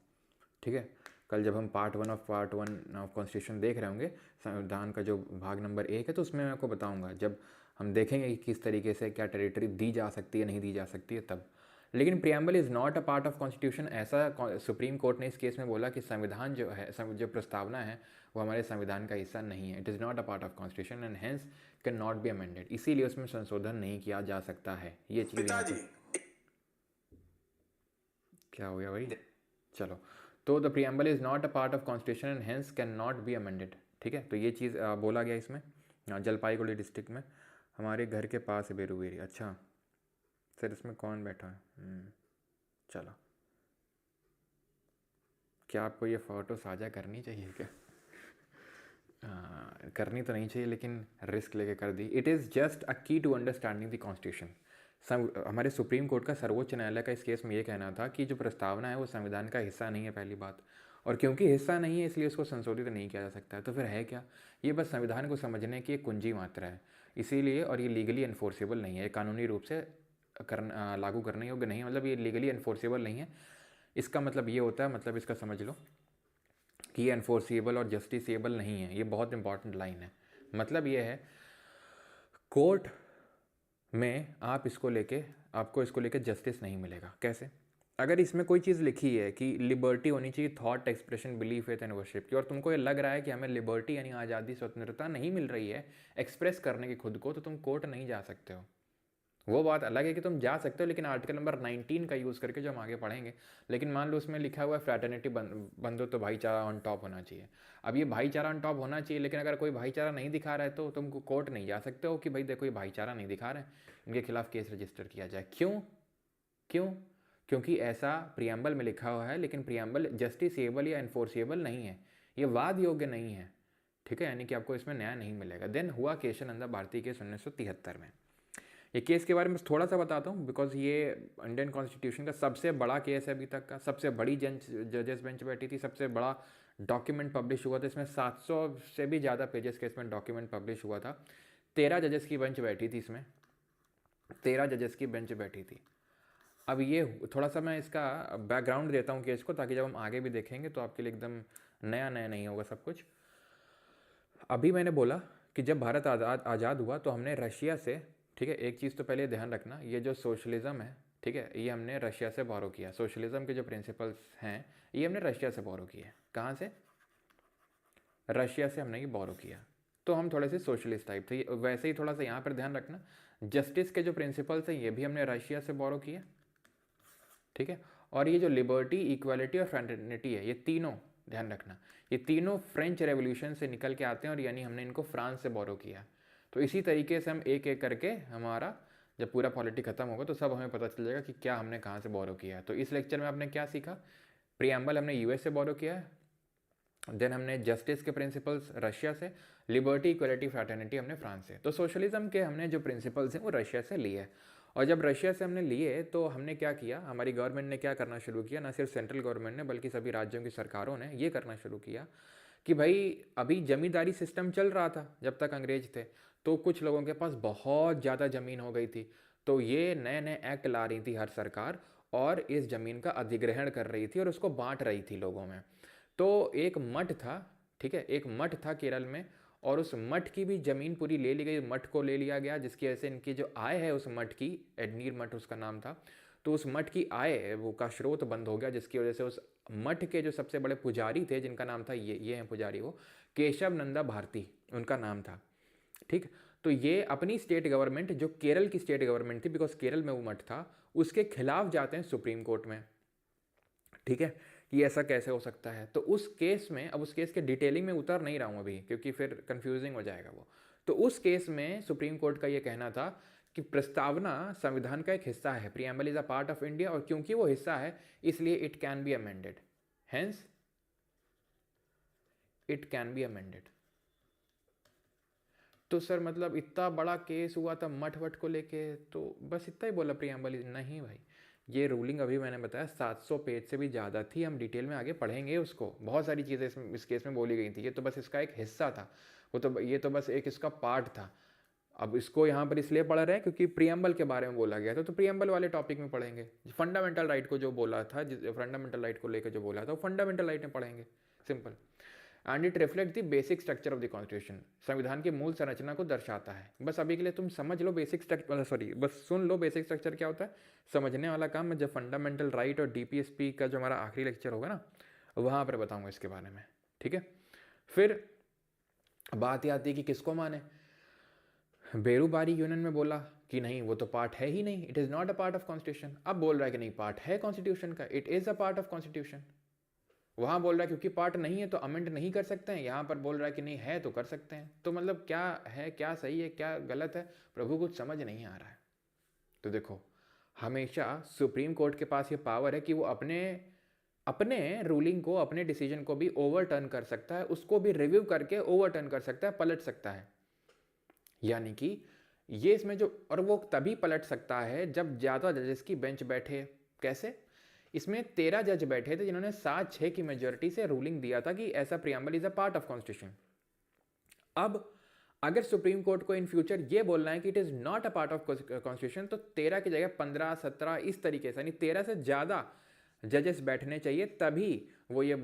ठीक है। कल जब हम पार्ट 1 ऑफ कॉन्स्टिट्यूशन देख रहे होंगे, संविधान का जो भाग नंबर 1 है, तो उसमें मैं आपको बताऊंगा जब हम देखेंगे कि किस तरीके से क्या टेरिटरी दी जा सकती है, नहीं दी जा सकती है तब। लेकिन preamble is not a part of constitution, ऐसा सुप्रीम कोर्ट ने इस केस में बोला कि संविधान जो है, जो प्रस्तावना है वो हमारे संविधान का हिस्सा नहीं है। It is not a part of constitution and hence can not be amended, इसीलिए उसमें संशोधन नहीं किया जा सकता है। ये चीज़ यहाँ पर क्या हो गया भाई? चलो, तो the preamble is not a part of constitution and hence can not be amended, ठीक है। तो ये चीज़ बोला गया इसमें। जलपाईगुड़ी डिस्ट्रिक्ट में हमारे घर के पास है बेरूबेरी। अच्छा सर, इसमें कौन बैठा है? चलो, क्या आपको ये फ़ोटो साझा करनी चाहिए क्या? करनी तो नहीं चाहिए, लेकिन रिस्क लेके कर दी। इट इज़ जस्ट अ की टू अंडरस्टैंडिंग द कॉन्स्टिट्यूशन। हमारे सुप्रीम कोर्ट का, सर्वोच्च न्यायालय का इस केस में ये कहना था कि जो प्रस्तावना है वो संविधान का हिस्सा नहीं है, पहली बात। और क्योंकि हिस्सा नहीं है इसलिए उसको संशोधित नहीं किया जा सकता है। तो फिर है क्या? ये बस संविधान को समझने की एक कुंजी मात्रा है, इसीलिए। और ये लीगली एनफोर्सेबल नहीं है, ये कानूनी रूप से लागू करने योग्य नहीं है, मतलब ये लीगली एनफोर्सेबल नहीं है। इसका मतलब ये होता है, मतलब इसका समझ लो कि ये एनफोर्सेबल और जस्टिसेबल नहीं है। ये बहुत इंपॉर्टेंट लाइन है। मतलब ये है, कोर्ट में आपको इसको लेके जस्टिस नहीं मिलेगा। कैसे? अगर इसमें कोई चीज़ लिखी है कि लिबर्टी होनी चाहिए thought expression belief faith and worship की, और तुमको ये लग रहा है कि हमें लिबर्टी यानी आज़ादी स्वतंत्रता नहीं मिल रही है एक्सप्रेस करने की खुद को, तो तुम कोर्ट नहीं जा सकते हो। वो बात अलग है कि तुम जा सकते हो, लेकिन आर्टिकल नंबर 19 का यूज़ करके, जो हम आगे पढ़ेंगे। लेकिन मान लो उसमें लिखा हुआ है फ्रैटर्निटी बंदो तो भाईचारा ऑन टॉप होना चाहिए। अब ये भाईचारा ऑन टॉप होना चाहिए, लेकिन अगर कोई भाईचारा नहीं दिखा रहा है तो तुम कोर्ट नहीं जा सकते हो कि भाई देखो ये भाईचारा नहीं दिखा रहे हैं, इनके खिलाफ केस रजिस्टर किया जाए। क्यों? क्यों? क्योंकि ऐसा प्रियम्बल में लिखा हुआ है, लेकिन प्रियम्बल जस्टिसेबल या एनफोर्सेबल नहीं है, ये वाद योग्य नहीं है। ठीक है, यानी कि आपको इसमें न्याय नहीं मिलेगा। देन हुआ केशवानंद भारती केस 1973 में। ये केस के बारे में थोड़ा सा बताता हूँ, बिकॉज ये इंडियन कॉन्स्टिट्यूशन का सबसे बड़ा केस है अभी तक का। सबसे बड़ी जजेस बेंच बैठी थी, सबसे बड़ा डॉक्यूमेंट पब्लिश हुआ था इसमें, 700 से भी ज़्यादा पेजेस के इसमें डॉक्यूमेंट पब्लिश हुआ था। 13 जजेस की बेंच बैठी थी इसमें, 13 जजेस की बेंच बैठी थी। अब ये थोड़ा सा मैं इसका बैकग्राउंड देता हूँ केस को, ताकि जब हम आगे भी देखेंगे तो आपके लिए एकदम नया नया नहीं होगा सब कुछ। अभी मैंने बोला कि जब भारत आज़ाद हुआ तो हमने रशिया से, ठीक है, एक चीज़ तो पहले ध्यान रखना, ये जो सोशलिज्म है, ठीक है, ये हमने रशिया से बोरो किया। सोशलिज्म के जो प्रिंसिपल्स हैं ये हमने रशिया से बोरो किए। कहाँ से? रशिया से हमने ये बोरो किया। तो हम थोड़े से सोशलिस्ट टाइप थे। वैसे ही थोड़ा सा यहाँ पर ध्यान रखना, जस्टिस के जो प्रिंसिपल्स हैं ये भी हमने रशिया से बोरो किए। ठीक है, और ये जो लिबर्टी, इक्वालिटी और फ्रेटर्निटी है, ये तीनों ध्यान रखना, ये तीनों फ्रेंच रेवोल्यूशन से निकल के आते हैं, और यानी हमने इनको फ्रांस से बोरो किया। तो इसी तरीके से हम एक एक करके, हमारा जब पूरा पॉलिटी खत्म होगा तो सब हमें पता चल जाएगा कि क्या हमने कहाँ से बोरो किया है। तो इस लेक्चर में आपने क्या सीखा? प्रियम्बल हमने यूएस से बोरो किया है, देन हमने जस्टिस के प्रिंसिपल्स रशिया से, लिबर्टी, इक्वलिटी, फ्रैटर्निटी हमने फ्रांस से। तो सोशलिज्म के हमने जो प्रिंसिपल्स हैं वो रशिया से लिए। और जब रशिया से हमने लिए तो हमने क्या किया, हमारी गवर्नमेंट ने क्या करना शुरू किया, ना सिर्फ सेंट्रल गवर्नमेंट ने बल्कि सभी राज्यों की सरकारों ने ये करना शुरू किया कि भाई अभी जमींदारी सिस्टम चल रहा था जब तक अंग्रेज थे, तो कुछ लोगों के पास बहुत ज़्यादा ज़मीन हो गई थी। तो ये नए नए एक्ट ला रही थी हर सरकार, और इस ज़मीन का अधिग्रहण कर रही थी और उसको बांट रही थी लोगों में। तो एक मठ था, ठीक है, एक मठ था केरल में, और उस मठ की भी ज़मीन पूरी ले ली गई, मठ को ले लिया गया, जिसकी वजह से इनकी जो आय है उस मठ की, एडनीर मठ उसका नाम था, तो उस मठ की आय वो का स्रोत बंद हो गया, जिसकी वजह से उस मठ के जो सबसे बड़े पुजारी थे, जिनका नाम था, ये हैं पुजारी, वो केशव नंदा भारती उनका नाम था। ठीक, तो ये अपनी स्टेट गवर्नमेंट, जो केरल की स्टेट गवर्नमेंट थी, बिकॉज केरल में वो मठ था, उसके खिलाफ जाते हैं सुप्रीम कोर्ट में। ठीक है, कि ऐसा कैसे हो सकता है। तो उस केस में, अब उस केस के डिटेलिंग में उतर नहीं रहा हूँ अभी, क्योंकि फिर कंफ्यूजिंग हो जाएगा वो। तो उस केस में सुप्रीम कोर्ट का ये कहना था कि प्रस्तावना संविधान का एक हिस्सा है, preamble is a part of India, और क्योंकि वो हिस्सा है इसलिए it can be amended, hence it can be amended. तो सर मतलब इतना बड़ा केस हुआ था मठ वट को लेके, तो बस इतना ही बोला प्रीएम्बल? नहीं भाई, ये रूलिंग अभी मैंने बताया 700 पेज से भी ज़्यादा थी, हम डिटेल में आगे पढ़ेंगे उसको। बहुत सारी चीज़ें इस केस में बोली गई थी, ये तो बस इसका एक हिस्सा था, वो तो ये तो बस एक इसका पार्ट था। अब इसको यहाँ पर इसलिए पढ़ रहे हैं क्योंकि प्रियम्बल के बारे में बोला गया था, तो प्रियम्बल वाले टॉपिक में पढ़ेंगे। फंडामेंटल राइट को जो बोला था, फंडामेंटल राइट को लेकर जो बोला था, वो फंडामेंटल राइट में पढ़ेंगे, simple. And it reflect the basic structure of the constitution, संविधान की मूल संरचना को दर्शाता है। बस अभी के लिए तुम समझ लो बेसिक स्ट्रक्चर, सॉरी बस सुन लो बेसिक स्ट्रक्चर क्या होता है, समझने वाला काम मैं जब फंडामेंटल राइट और डीपीएसपी का जो हमारा आखिरी लेक्चर होगा ना, वहाँ पर बताऊँगा इसके बारे में। ठीक है, फिर बात ये आती है कि किसको माने। बेरूबारी यूनियन में बोला कि नहीं वो तो पार्ट है ही नहीं, it is not a part of constitution. अब बोल रहा है कि नहीं पार्ट है कॉन्स्टिट्यूशन का, it is a part of constitution. वहाँ बोल रहा है क्योंकि पार्ट नहीं है तो अमेंड नहीं कर सकते हैं, यहाँ पर बोल रहा है कि नहीं है तो कर सकते हैं। तो मतलब क्या है, क्या सही है, क्या गलत है, प्रभु कुछ समझ नहीं आ रहा है। तो देखो, हमेशा सुप्रीम कोर्ट के पास ये पावर है कि वो अपने अपने रूलिंग को, अपने डिसीजन को भी ओवरटर्न कर सकता है, उसको भी रिव्यू करके ओवरटर्न कर सकता है, पलट सकता है। यानी कि ये इसमें जो, और वो तभी पलट सकता है जब ज़्यादा जजेस की बेंच बैठे। कैसे? इसमें 13 जज बैठे थे जिन्होंने 7-6 की मेजोरिटी से रूलिंग दिया था कि ऐसा preamble is a part of constitution. अब अगर सुप्रीम कोर्ट को इन फ्यूचर ये बोलना है कि it is not a part of constitution, तो 13 की जगह 15-17 इस तरीके से, यानी 13 से ज़्यादा जजेस बैठने चाहिए, तभी वो ये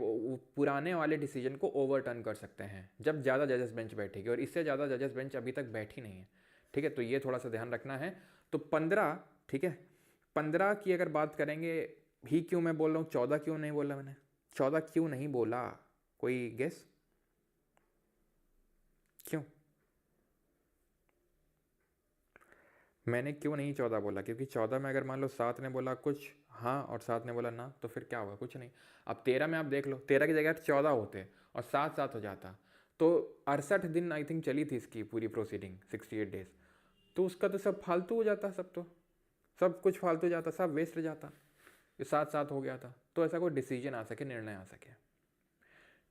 पुराने वाले डिसीजन को ओवरटर्न कर सकते हैं, जब ज़्यादा जजेस बेंच बैठेगी। और इससे ज़्यादा जजेस बेंच अभी तक बैठी नहीं है, ठीक है। तो ये थोड़ा सा ध्यान रखना है। तो 15, ठीक है, 15 की अगर बात करेंगे, भी क्यों मैं बोल रहा हूँ 14 क्यों नहीं बोला मैंने, 14 क्यों नहीं बोला, कोई गेस क्यों मैंने क्यों नहीं 14 बोला? क्योंकि 14 में अगर मान लो 7 ने बोला कुछ हाँ और 7 ने बोला ना, तो फिर क्या होगा? कुछ नहीं। अब 13 में आप देख लो, 13 की जगह 14 होते और 7-7 हो जाता, तो 68 दिन आई थिंक चली थी इसकी पूरी प्रोसीडिंग, 68 डेज। तो उसका तो सब फालतू हो जाता, सब तो सब कुछ फालतू जाता, सब वेस्ट जाता। ये 7-7 हो गया था, तो ऐसा कोई डिसीजन आ सके, निर्णय आ सके,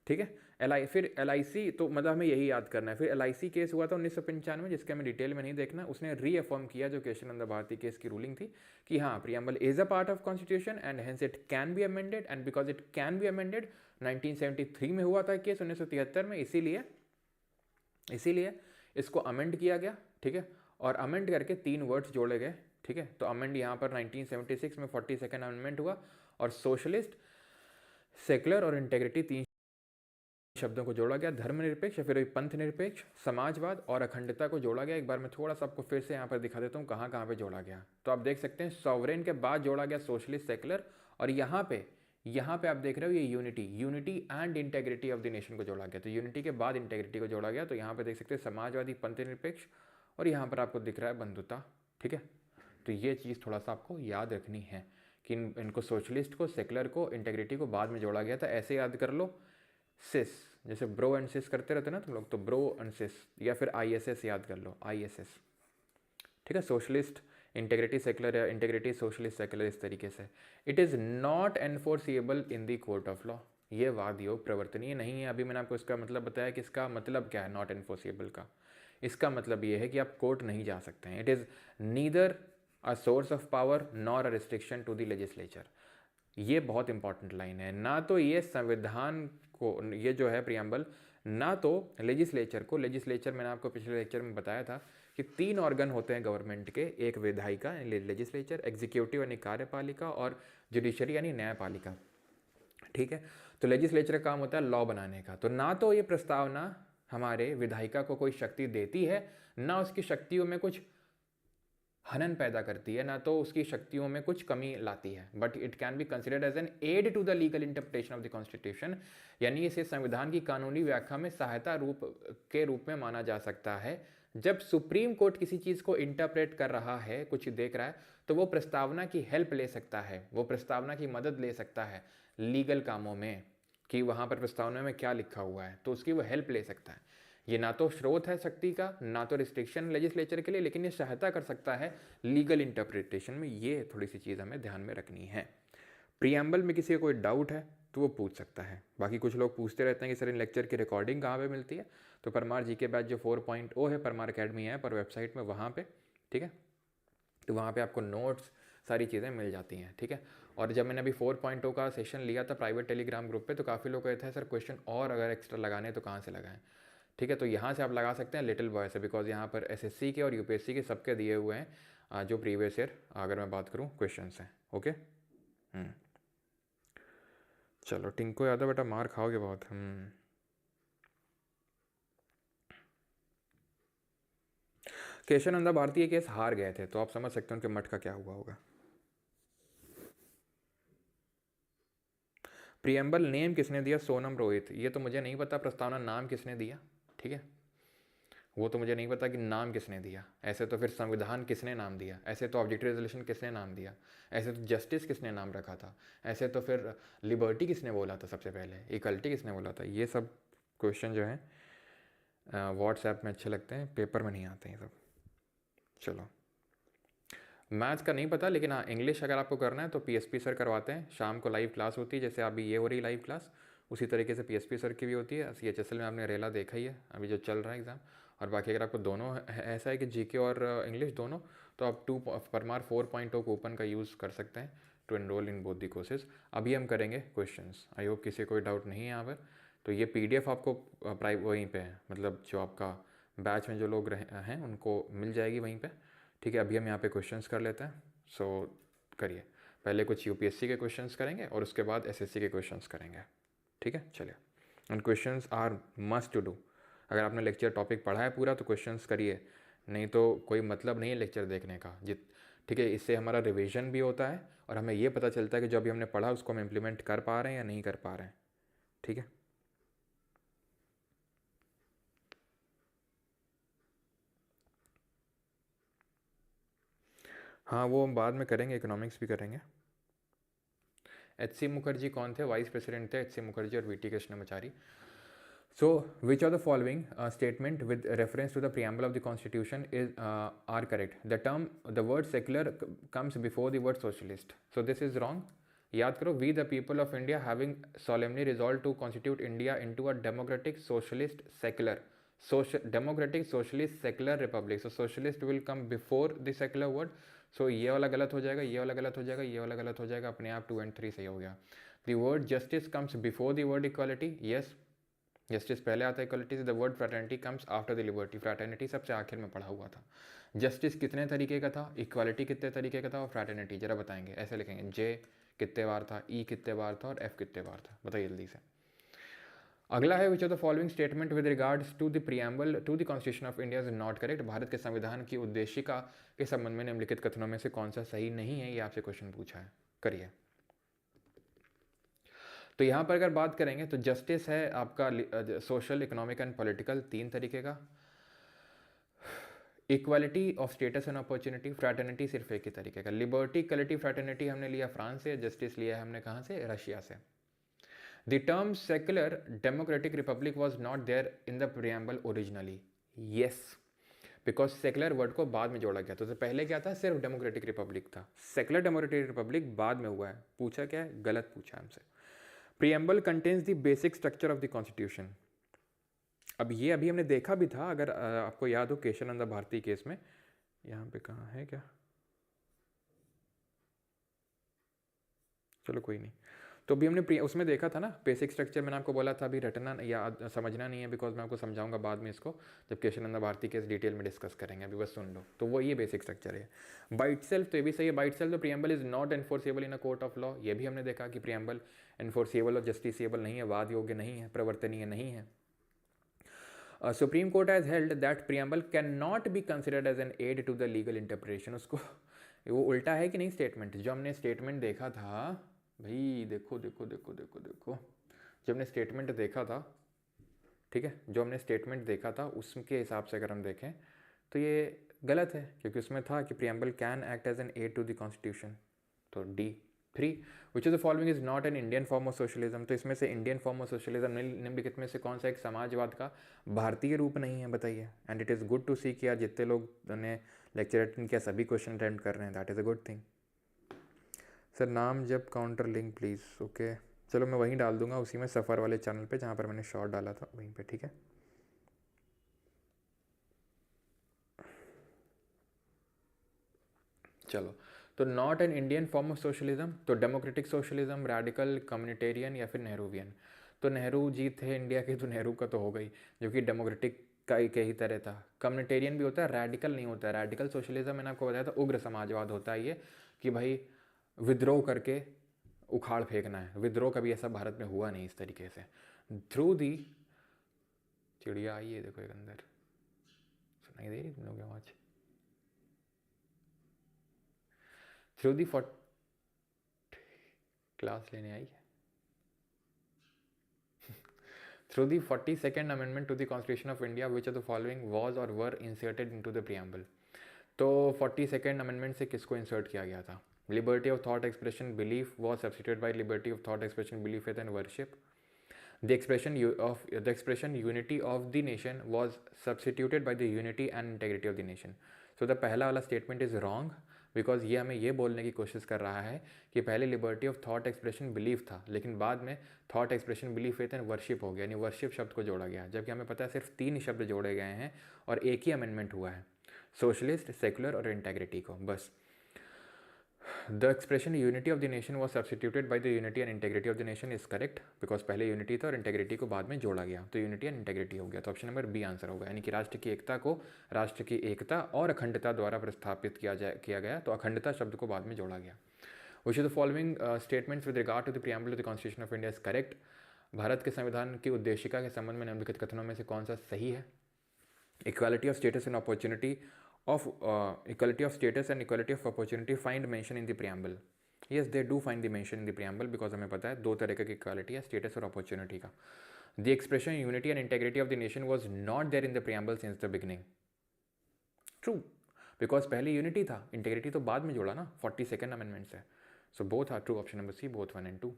ठीक है। फिर LIC, तो मतलब हमें यही याद करना है। फिर LIC केस हुआ था 1995, जिसके हमें डिटेल में नहीं देखना। उसने रीअफर्म किया जो केशवानंद भारती केस की रूलिंग थी कि हाँ, preamble is a part of constitution and hence it can be amended, and because it can be amended, 1973 में हुआ था केस, 1973 में, इसीलिए इसको अमेंड किया गया, ठीक है। और अमेंड करके 3 वर्ड्स जोड़े गए, ठीक है। तो अमेंड यहाँ पर 1976 में 42nd अमेंडमेंट हुआ, और सोशलिस्ट, सेकुलर और इंटेग्रिटी 3 शब्दों को जोड़ा गया। धर्मनिरपेक्ष या फिर पंथ निरपेक्ष, समाजवाद और अखंडता को जोड़ा गया। एक बार मैं थोड़ा सा आपको फिर से यहाँ पर दिखा देता हूँ कहाँ कहाँ पे जोड़ा गया। तो आप देख सकते हैं सॉवरेन के बाद जोड़ा गया सोशलिस्ट, सेकुलर, और यहाँ पे आप देख रहे हो ये unity and integrity of the nation को जोड़ा गया। तो यूनिटी के बाद इंटेग्रिटी को जोड़ा गया। तो यहाँ पे देख सकते हैं समाजवादी, पंथ निरपेक्ष, और यहाँ पर आपको दिख रहा है बंधुता, ठीक है। तो ये चीज़ थोड़ा सा आपको याद रखनी है कि इनको सोशलिस्ट को, सेकुलर को, इंटेग्रिटी को बाद में जोड़ा गया था। ऐसे याद कर लो। सिस, जैसे ब्रो एंड सिस करते रहते ना तुम लोग, तो ब्रो एंड सिस, या फिर ISS याद कर लो, ISS, ठीक है। सोशलिस्ट, इंटेग्रिटी, सेकुलर, या इंटेग्रिटी, सोशलिस्ट, सेकुलर, इस तरीके से। It is not enforceable in the court of law, ये वाद योग प्रवर्तनीय नहीं है। अभी मैंने आपको इसका मतलब बताया कि इसका मतलब क्या है नॉट एनफोर्सिएबल का। इसका मतलब ये है कि आप कोर्ट नहीं जा सकते हैं। It is neither a source of power nor a restriction to the legislature. ये बहुत इंपॉर्टेंट लाइन है। ना तो ये संविधान को, ये जो है प्रियम्बल, ना तो लेजिस्लेचर मैंने आपको पिछले लेक्चर में बताया था कि 3 ऑर्गन होते हैं गवर्नमेंट के, एक विधायिका लेजिस्लेचर, एग्जीक्यूटिव यानी कार्यपालिका, और जुडिशरी यानी न्यायपालिका, ठीक है। तो लेजिस्लेचर का काम होता है लॉ बनाने का। तो ना तो ये प्रस्तावना हमारे विधायिका को कोई शक्ति देती है, ना उसकी शक्तियों में कुछ हनन पैदा करती है, ना तो उसकी शक्तियों में कुछ कमी लाती है। But it can be considered as an aid to the legal interpretation of the constitution, यानी इसे संविधान की कानूनी व्याख्या में सहायता रूप में माना जा सकता है। जब सुप्रीम कोर्ट किसी चीज़ को इंटरप्रेट कर रहा है, कुछ देख रहा है, तो वो प्रस्तावना की हेल्प ले सकता है, वो प्रस्तावना की मदद ले सकता है लीगल कामों में, कि वहाँ पर प्रस्तावना में क्या लिखा हुआ है, तो उसकी वो हेल्प ले सकता है। ये ना तो स्रोत है शक्ति का, ना तो रिस्ट्रिक्शन लेजिस्लेचर के लिए, लेकिन ये सहायता कर सकता है लीगल इंटरप्रिटेशन में। ये थोड़ी सी चीज़ हमें ध्यान में रखनी है। प्रियम्बल में किसी को कोई डाउट है तो वो पूछ सकता है। बाकी कुछ लोग पूछते रहते हैं कि सर इन लेक्चर की रिकॉर्डिंग कहाँ पे मिलती है, तो परमार जी के बैच जो 4.0 है, परमार अकेडमी है पर वेबसाइट में, वहाँ पे, ठीक है। तो वहाँ पे आपको नोट्स, सारी चीज़ें मिल जाती हैं, ठीक है। और जब मैंने अभी 4.0 का सेशन लिया था प्राइवेट टेलीग्राम ग्रुप पे, तो काफ़ी लोग कहते हैं सर क्वेश्चन और अगर एक्स्ट्रा लगाने तो कहाँ से लगाएं, ठीक है। तो यहाँ से आप लगा सकते हैं लिटिल बॉय से, बिकॉज यहाँ पर SSC के और UPSC के सबके दिए हुए हैं जो प्रीवियस ईयर अगर मैं बात करूँ क्वेश्चन हैं, ओके। चलो, टिंको यादव बेटा मार खाओगे बहुत। केशवानंद भारती केस हार गए थे, तो आप समझ सकते हैं उनके मठ का क्या हुआ होगा। प्रियम्बल नेम किसने दिया? सोनम रोहित। ये तो मुझे नहीं पता प्रस्तावना नाम किसने दिया, ठीक है, वो तो मुझे नहीं पता कि नाम किसने दिया। ऐसे तो फिर संविधान किसने नाम दिया, ऐसे तो ऑब्जेक्टिव रेजोल्यूशन किसने नाम दिया, ऐसे तो जस्टिस किसने नाम रखा था, ऐसे तो फिर लिबर्टी किसने बोला था सबसे पहले, इक्वलिटी किसने बोला था। ये सब क्वेश्चन जो हैं व्हाट्सएप में अच्छे लगते हैं, पेपर में नहीं आते हैं सब। चलो, मैथ्स का नहीं पता, लेकिन हाँ इंग्लिश अगर आपको करना है तो PSP सर करवाते हैं। शाम को लाइव क्लास होती है, जैसे अभी ये हो रही लाइव क्लास, उसी तरीके से PSP सर की भी होती है। CHSL में आपने रेला देखा ही है अभी जो चल रहा है एग्ज़ाम। और बाकी अगर आपको दोनों ऐसा है कि GK और इंग्लिश दोनों, तो आप परमार 4.0 कूपन का यूज़ कर सकते हैं, to enrol in both the courses. अभी हम करेंगे क्वेश्चंस। आई होप किसी कोई डाउट नहीं है यहाँ पर। तो ये PDF आपको वहीं पे है, मतलब जो आपका बैच में जो लोग हैं उनको मिल जाएगी वहीं पे। ठीक है, अभी हम यहाँ पे क्वेश्चंस कर लेते हैं। सो करिए, पहले कुछ UPSC के क्वेश्चंस करेंगे और उसके बाद SSC के क्वेश्चंस करेंगे। ठीक है, चलिए। And questions are must to do. अगर आपने लेक्चर टॉपिक पढ़ा है पूरा तो क्वेश्चंस करिए, नहीं तो कोई मतलब नहीं है लेक्चर देखने का। ठीक है, इससे हमारा रिवीजन भी होता है और हमें ये पता चलता है कि जो अभी हमने पढ़ा उसको हम इम्प्लीमेंट कर पा रहे हैं या नहीं कर पा रहे हैं। ठीक है, हाँ वो हम बाद में करेंगे, इकोनॉमिक्स भी करेंगे। HC मुखर्जी कौन थे? वाइस प्रेसिडेंट थे HC मुखर्जी और VT Krishnamachari. So, which of the following statement with reference to the preamble of the Constitution are correct? The word secular comes before the word socialist. So this is wrong. याद करो, we the people of India having solemnly resolved to constitute India into a democratic socialist secular republic. So socialist will come before the secular word. So ये वाला गलत हो जाएगा, ये वाला गलत हो जाएगा, ये वाला गलत हो जाएगा, अपने आप 2 and 3 सही हो गया। The word justice comes before the word equality. Yes, justice पहले आता है इक्वलिटी से। The word fraternity comes after the liberty. Fraternity सबसे आखिर में पढ़ा हुआ था। जस्टिस कितने तरीके का था, इक्वालिटी कितने तरीके का था, और फ्रैटर्निटी जरा बताएंगे। ऐसे लिखेंगे, जे कितने बार था, ई कितने बार था और एफ कितने बार था, बताइए जल्दी से। अगला है, which of the following statement with regards to the preamble to the constitution of India is not correct. भारत के संविधान की उद्देशिका के संबंध में निम्नलिखित कथनों में से कौन सा सही नहीं है, ये आपसे क्वेश्चन पूछा है, करिए। तो यहाँ पर अगर बात करेंगे तो जस्टिस है आपका सोशल, इकोनॉमिक एंड पॉलिटिकल, 3 तरीके का। Equality of status and opportunity, fraternity सिर्फ एक ही तरीके का। लिबर्टी, इक्वलिटी, फ्रैटर्निटी हमने लिया फ्रांस से, जस्टिस लिया है हमने कहाँ से, रशिया से। The term secular democratic republic was not there in the preamble originally. Yes, because secular word को बाद में जोड़ा गया। तो पहले क्या था, सिर्फ डेमोक्रेटिक रिपब्लिक था। सेक्युलर डेमोक्रेटिक रिपब्लिक बाद में हुआ है। पूछा क्या है, गलत पूछा हमसे। Preamble contains the basic structure of the constitution. अब ये अभी हमने देखा भी था, अगर आपको याद हो केशवानंद भारती केस में। यहाँ पे कहाँ है क्या, चलो कोई नहीं। तो अभी हमने उसमें देखा था ना बेसिक स्ट्रक्चर। मैंने आपको बोला था अभी रटना या समझना नहीं है, बिकॉज मैं आपको समझाऊंगा बाद में इसको, जब केशवानंद भारती केस डिटेल में डिस्कस करेंगे। अभी बस सुन लो। तो वो ये बेसिक स्ट्रक्चर है। बाई इटसेल्फ तो ये भी सही है, by itself the preamble is not enforceable in a court of law. ये भी हमने देखा कि प्रियम्बल एनफोर्सेबल और जस्टिसेबल नहीं है, वाद योग्य नहीं है, प्रवर्तनीय नहीं है। Supreme Court has held that preamble can not be considered as an aid to the legal interpretation. उसको वो उल्टा है कि नहीं स्टेटमेंट, जो हमने स्टेटमेंट देखा था भाई, देखो देखो देखो देखो देखो, जब हमने स्टेटमेंट देखा था, ठीक है, जो हमने स्टेटमेंट देखा था उसके हिसाब से अगर हम देखें तो ये गलत है, क्योंकि उसमें था कि preamble can act as an aid to the constitution. तो D3, which is the following is not an Indian form of socialism. तो इसमें से इंडियन फॉर्म ऑफ सोशलिज्म निम्नलिखित में से कौन सा एक समाजवाद का भारतीय रूप नहीं है, बताइए। And it is good to see कि आज जितने लोग ने लेक्चर अटेंड किया सभी क्वेश्चन अटेंड कर रहे हैं, that is a good thing. Sir नाम जब काउंटर लिंक प्लीज़, ओके चलो मैं वहीं डाल दूंगा, उसी में सफ़र वाले चैनल पे जहाँ पर मैंने शॉर्ट डाला था वहीं पे, ठीक है। चलो, तो not an Indian form of socialism, तो डेमोक्रेटिक सोशलिज्म, रेडिकल, कम्युनिटेरियन या फिर नेहरूवियन। तो नेहरू जी थे इंडिया के, तो नेहरू का तो हो गई, जो कि डेमोक्रेटिक का एक ही तरह था। कम्युनिटेरियन भी होता है, रेडिकल नहीं होता है। रेडिकल सोशलिज्म मैंने आपको बताया था उग्र समाजवाद होता है ये, कि भाई विद्रोह करके उखाड़ फेंकना है। विद्रोह कभी ऐसा भारत में हुआ नहीं इस तरीके से। थ्रू दी चिड़िया आई है, देखो एक अंदर, सुनाई दे रही तुम लोग आवाज़? थ्रू दी क्लास लेने आई है। Through the 42nd Amendment to the Constitution of India, which of the following was or were inserted into the preamble? तो 42nd अमेंडमेंट से किसको इंसर्ट किया गया था? Liberty of thought expression belief was substituted by liberty of thought expression belief faith and worship. The expression unity of the nation was substituted by the unity and integrity of the nation. So the पहला वाला statement is wrong, because ये हमें ये बोलने की कोशिश कर रहा है कि पहले liberty of thought expression belief था, लेकिन बाद में thought expression belief faith and worship हो गया, यानी वर्शिप शब्द को जोड़ा गया, जबकि हमें पता है सिर्फ 3 शब्द जोड़े गए हैं और एक ही अमेंडमेंट हुआ है, सोशलिस्ट, सेकुलर और इंटेग्रिटी को, बस। The expression unity of the nation was substituted by the unity and integrity of the nation is correct, because पहले यूनिटी था और इंटेग्रिटी को बाद में जोड़ा गया, तो यूनिटी एंड इंटेग्रिटी हो गया, तो ऑप्शन नंबर बी आंसर होगा। यानी कि राष्ट्र की एकता को राष्ट्र की एकता और अखंडता द्वारा प्रस्थापित किया गया, तो अखंडता शब्द को बाद में जोड़ा गया। Which of the following statements with regard to the preamble of the constitution of India is correct. भारत के संविधान की उद्देशिका के संबंध में निम्नलिखित कथनों में से कौन सा सही है? Equality of status and opportunity of equality of status and equality of opportunity find mention in the preamble. Yes, they do find the mention in the preamble because हमें पता है दो तरह की इक्वालिटी है, स्टेटस और अपॉर्चुनिटी का। The expression unity and integrity of the nation was not there in the preamble since the beginning. True, because पहले unity था, integrity तो बाद में जोड़ा ना 42nd amendment से। So both are true. Option number C, both 1 and 2.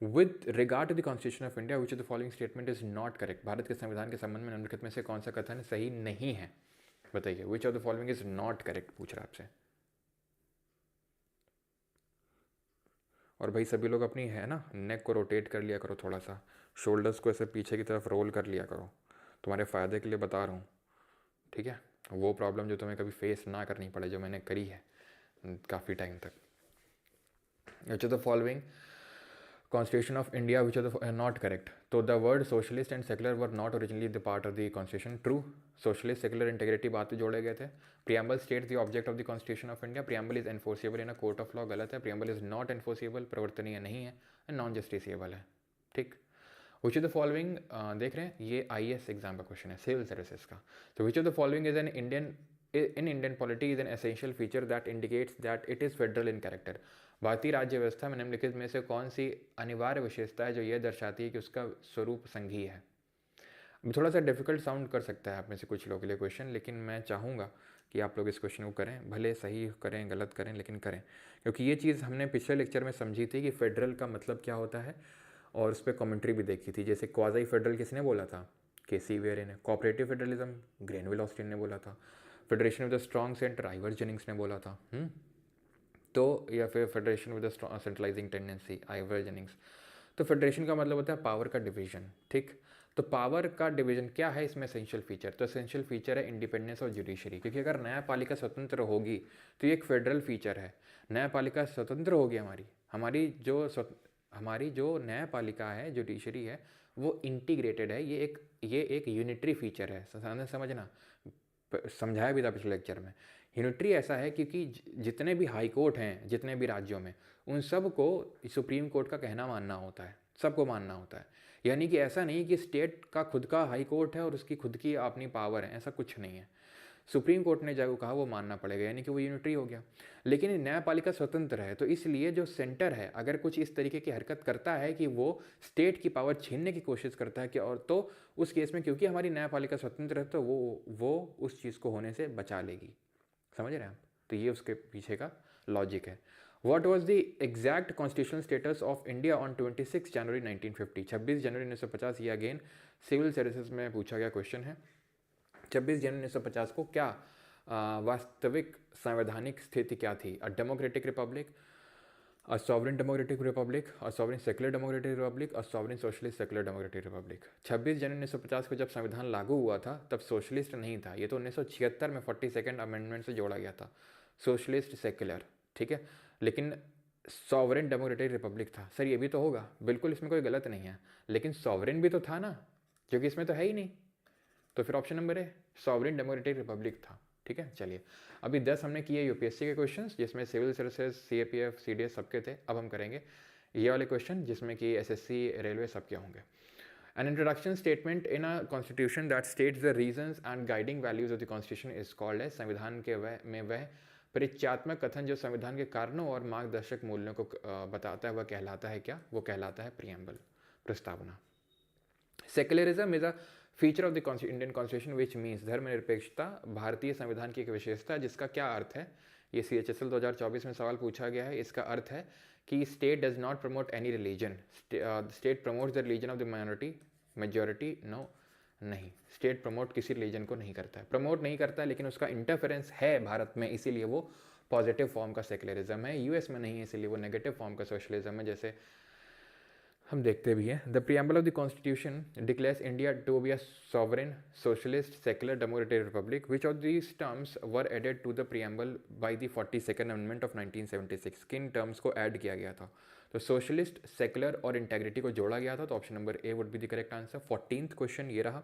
With regard to the Constitution of India, which of the following statement is not correct? Bharat के संविधान के संबंध में निम्नलिखित में से कौन सा कथन सही नहीं है? बताइए, विच of the following is not correct पूछ रहा आपसे। और भाई सभी लोग अपनी है ना नेक को रोटेट कर लिया करो, थोड़ा सा शोल्डर्स को ऐसे पीछे की तरफ रोल कर लिया करो, तुम्हारे फ़ायदे के लिए बता रहा हूँ, ठीक है? वो प्रॉब्लम जो तुम्हें कभी फेस ना करनी पड़े, जो मैंने करी है काफ़ी टाइम तक। विच of the following Constitution of India, which are not correct. So the word socialist and secular were not originally the part of the constitution. True. Socialist, secular, integrity बात तो जोड़े गए थे। Preamble states the object of the Constitution of India. Preamble is enforceable in a court of law, गलत है। Preamble is not enforceable, प्रवर्तनीय नहीं है, and non justiciable है, ठीक। Which of the following देख रहे हैं, ये IAS एग्जाम का क्वेश्चन है, सिविल सर्विसेज का। तो which of the following is an Indian polity is an essential feature that indicates that it is federal in character. भारतीय राज्य व्यवस्था में निम्नलिखित में से कौन सी अनिवार्य विशेषता है जो यह दर्शाती है कि उसका स्वरूप संघीय है? थोड़ा सा डिफिकल्ट साउंड कर सकता है आप में से कुछ लोगों के लिए क्वेश्चन, लेकिन मैं चाहूँगा कि आप लोग इस क्वेश्चन को करें, भले सही करें गलत करें लेकिन करें, क्योंकि ये चीज़ हमने पिछले लेक्चर में समझी थी कि फेडरल का मतलब क्या होता है, और उस पर कॉमेंट्री भी देखी थी। जैसे क्वाज़ी फेडरल किसने बोला था? केसी वेरे ने। कोऑपरेटिव फेडरलिज्म ग्रेनविल ऑस्टिन ने बोला था। Federation with the strong centre Ivor Jennings ने बोला था। तो या फिर federation with centralising tendency Ivor Jennings. तो फेडरेशन का मतलब होता है पावर का डिवीजन, ठीक। तो पावर का डिवीजन क्या है इसमें एसेंशियल फीचर? तो एसेंशियल फीचर है इंडिपेंडेंस ऑफ जुडिशरी, क्योंकि अगर न्यायपालिका स्वतंत्र होगी तो ये एक फेडरल फीचर है। न्यायपालिका स्वतंत्र होगी, हमारी जो न्यायपालिका है, जुडिशरी है, वो इंटीग्रेटेड है। ये एक यूनिटरी फीचर है, समझना, समझाया भी था पिछले लेक्चर में। यूनिटरी ऐसा है क्योंकि जितने भी हाई कोर्ट हैं जितने भी राज्यों में, उन सब को सुप्रीम कोर्ट का कहना मानना होता है, सबको मानना होता है। यानी कि ऐसा नहीं कि स्टेट का खुद का हाई कोर्ट है और उसकी खुद की अपनी पावर है, ऐसा कुछ नहीं है। सुप्रीम कोर्ट ने जो कहा वो मानना पड़ेगा, यानी कि वो यूनिटरी हो गया। लेकिन न्यायपालिका स्वतंत्र है, तो इसलिए जो सेंटर है अगर कुछ इस तरीके की हरकत करता है कि वो स्टेट की पावर छीनने की कोशिश करता है कि, और तो उस केस में क्योंकि हमारी न्यायपालिका स्वतंत्र है तो वो उस चीज़ को होने से बचा लेगी। समझ रहे हैं आप? तो ये उसके पीछे का लॉजिक है। What was the exact constitutional status of India on 26 जनवरी 1950? 26 जनवरी 1950, ये अगेन सिविल सर्विसेज में पूछा गया क्वेश्चन है। 26 जनवरी 1950 को क्या वास्तविक संवैधानिक स्थिति क्या थी? A democratic Republic, a sovereign democratic Republic, a sovereign secular democratic Republic, a sovereign socialist secular democratic Republic. 26 जनवरी 1950 को जब संविधान लागू हुआ था तब सोशलिस्ट नहीं था, ये तो 1976 में 42nd अमेंडमेंट से जोड़ा गया था, सोशलिस्ट सेकुलर, ठीक है। लेकिन सॉवरेन डेमोक्रेटिक रिपब्लिक था। सर ये भी तो होगा, बिल्कुल इसमें कोई गलत नहीं है, लेकिन सॉवरेन भी तो था ना, जो कि इसमें तो है ही नहीं। तो फिर ऑप्शन नंबर है सॉवरेन डेमोक्रेटिक रिपब्लिक था, ठीक है। चलिए, अभी 10 हमने किए यूपीएससी के क्वेश्चंस, जिसमें सिविल सर्विसेज, सीएपीएफ, सीडीएस सबके थे। अब हम करेंगे ये वाले क्वेश्चन जिसमें कि एसएससी, रेलवे सबके होंगे। An introduction statement in a constitution that states the reasons and guiding values of the constitution is called as, संविधान के वह परिचयात्मक कथन जो संविधान के कारणों और मार्गदर्शक मूल्यों को बताता है, वह कहलाता है क्या? वो कहलाता है प्रियम्बल, प्रस्तावना। Secularism is a feature of the Indian constitution which means, धर्मनिरपेक्षता भारतीय संविधान की एक विशेषता, जिसका क्या अर्थ है? ये CHSL 2024 में सवाल पूछा गया है। इसका अर्थ है कि state does not promote any religion, state promotes the religion of the minority, majority no, नहीं, स्टेट प्रमोट किसी रिलीजन को नहीं करता है, प्रमोट नहीं करता है, लेकिन उसका इंटरफेरेंस है भारत में, इसीलिए वो पॉजिटिव फॉर्म का सेक्युलरिज्म है। यूएस में नहीं है, इसीलिए वो नेगेटिव फॉर्म का सोशलिज्म है। जैसे हम देखते भी हैं। The preamble of the constitution declares India to be a sovereign socialist secular democratic republic which of these terms were added to the preamble by the 42nd amendment of 1976। किन terms को add किया गया था? तो socialist, secular और integrity को जोड़ा गया था, तो option number A would be the correct answer. 14th question ये रहा,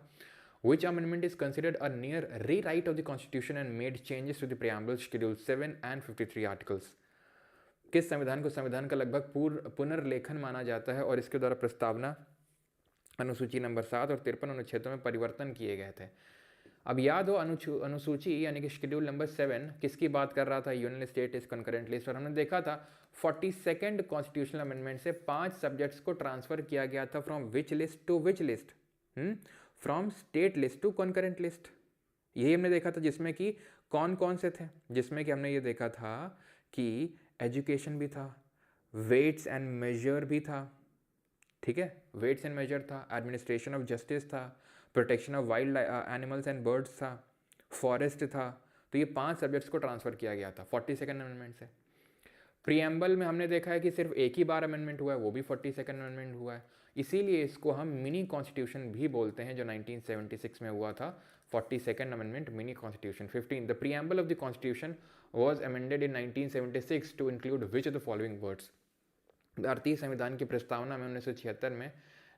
which amendment is considered a near rewrite of the constitution and made changes to the preamble, schedule 7 and 53 articles। किस संविधान को संविधान का लगभग पुनर्लेखन माना जाता है और इसके द्वारा प्रस्तावना अनुसूची नंबर 7 और 53 अनुच्छेदों में परिवर्तन किए गए थे? अब याद हो अनुसूची यानी कि शेड्यूल नंबर 7 किसकी बात कर रहा था? Union state is concurrent list. और हमने देखा था 42nd कॉन्स्टिट्यूशनल अमेंडमेंट से 5 सब्जेक्ट्स को ट्रांसफर किया गया था from which list to which list? From state list to concurrent list. यही हमने देखा था, जिसमें कि कौन कौन से थे, जिसमें कि हमने ये देखा था कि एजुकेशन भी था, वेट्स एंड मेजर भी था, ठीक है, वेट्स एंड मेजर था, एडमिनिस्ट्रेशन ऑफ जस्टिस था, protection of wild animals and birds था, फॉरेस्ट था। तो ये 5 सब्जेक्ट्स को ट्रांसफर किया गया था 42nd अमेंडमेंट से। प्रियम्बल में हमने देखा है कि सिर्फ एक ही बार अमेंडमेंट हुआ है, वो भी 42nd अमेंडमेंट हुआ है, इसीलिए इसको हम मिनी कॉन्स्टिट्यूशन भी बोलते हैं, जो 1976 में हुआ था 42nd amendment mini constitution. 15 the preamble of the constitution was amended in 1976 to include which of the following words? भारतीय संविधान की प्रस्तावना में 1976 में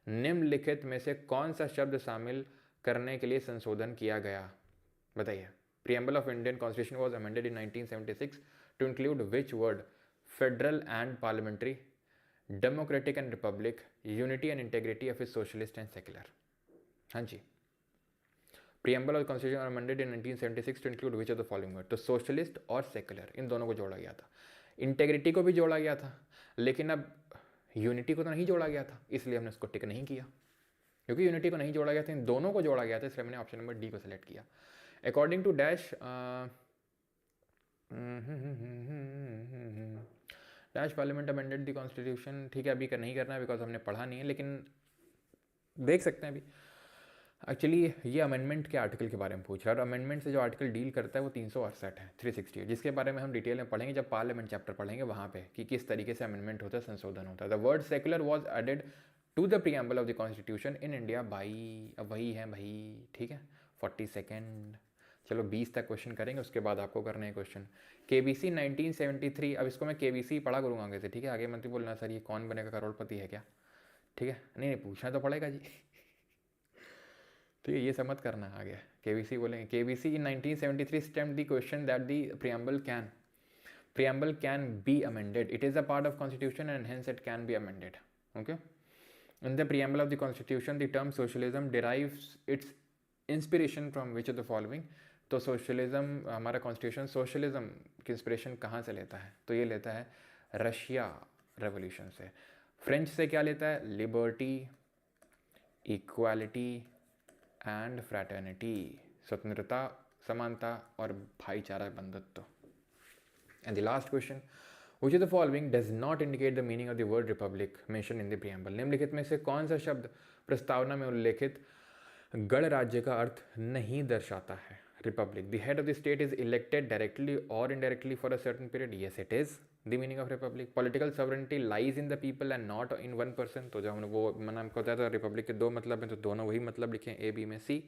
निम्नलिखित में से कौन सा शब्द शामिल करने के लिए संशोधन किया गया? बताइए। Preamble of Indian constitution was amended in 1976 to include which word? Federal and parliamentary, democratic and republic, unity and integrity of is socialist and secular. हाँ जी, preamble of constitution amended in 1976 to include which of the following word? तो socialist और secular इन दोनों को जोड़ा गया था, इंटेग्रिटी को भी जोड़ा गया था, लेकिन अब यूनिटी को तो नहीं जोड़ा गया था, इसलिए हमने उसको टिक नहीं किया। क्योंकि यूनिटी को नहीं जोड़ा गया था, इन दोनों को जोड़ा गया था, इसलिए मैंने ऑप्शन नंबर डी को सिलेक्ट किया। According to dash dash parliament amended the constitution, ठीक है, अभी नहीं करना है बिकॉज हमने पढ़ा नहीं है, लेकिन देख सकते हैं अभी। एक्चुअली ये अमेंडमेंट के आर्टिकल के बारे में पूछ रहा है, और अमेंडमेंट से जो आर्टिकल डील करता है वो 368 है, 368, जिसके बारे में हम डिटेल में पढ़ेंगे जब पार्लियामेंट चैप्टर पढ़ेंगे वहाँ पे, कि किस तरीके से अमेंडमेंट होता है, संशोधन होता है। The word secular was added to the preamble of the constitution in India by, अब वही है भाई, ठीक है, 42nd। चलो 20 तक क्वेश्चन करेंगे, उसके बाद आपको करने हैं क्वेश्चन। केबीसी 1973, अब इसको मैं केबीसी पढ़ा करूँगा आगे से, ठीक है, आगे मत बोलना सर ये कौन बनेगा करोड़पति है क्या, ठीक है, नहीं पूछना तो पड़ेगा जी, ठीक है, ये सब मत करना आगे। केबीसी बोलेंगे, KBC in 1973 stemmed the question that the preamble can be amended, it is a part of constitution and hence it can be amended, okay? In the preamble of the constitution the term socialism derives its inspiration from which of the following? तो socialism, हमारा constitution socialism की inspiration कहाँ से लेता है? तो ये लेता है रशिया रेवोल्यूशन से। फ्रेंच से क्या लेता है? लिबर्टी, इक्वालिटी एंड फ्रैटर्निटी, स्वतंत्रता, समानता और भाईचारा बंधुत्व। And the last question, which of the following does not indicate the meaning of the word republic mentioned in the preamble? निम्नलिखित में से कौन सा शब्द प्रस्तावना में उल्लेखित गणराज्य का अर्थ नहीं दर्शाता है? Republic, the head of the state is elected directly or indirectly for a certain period, yes it is the meaning of republic. Political sovereignty lies in the people and not in one person, तो जब हमने वो मैंने आपको बताया था Republic के 2 मतलब हैं, तो दोनों वही मतलब लिखे ए बी में। C,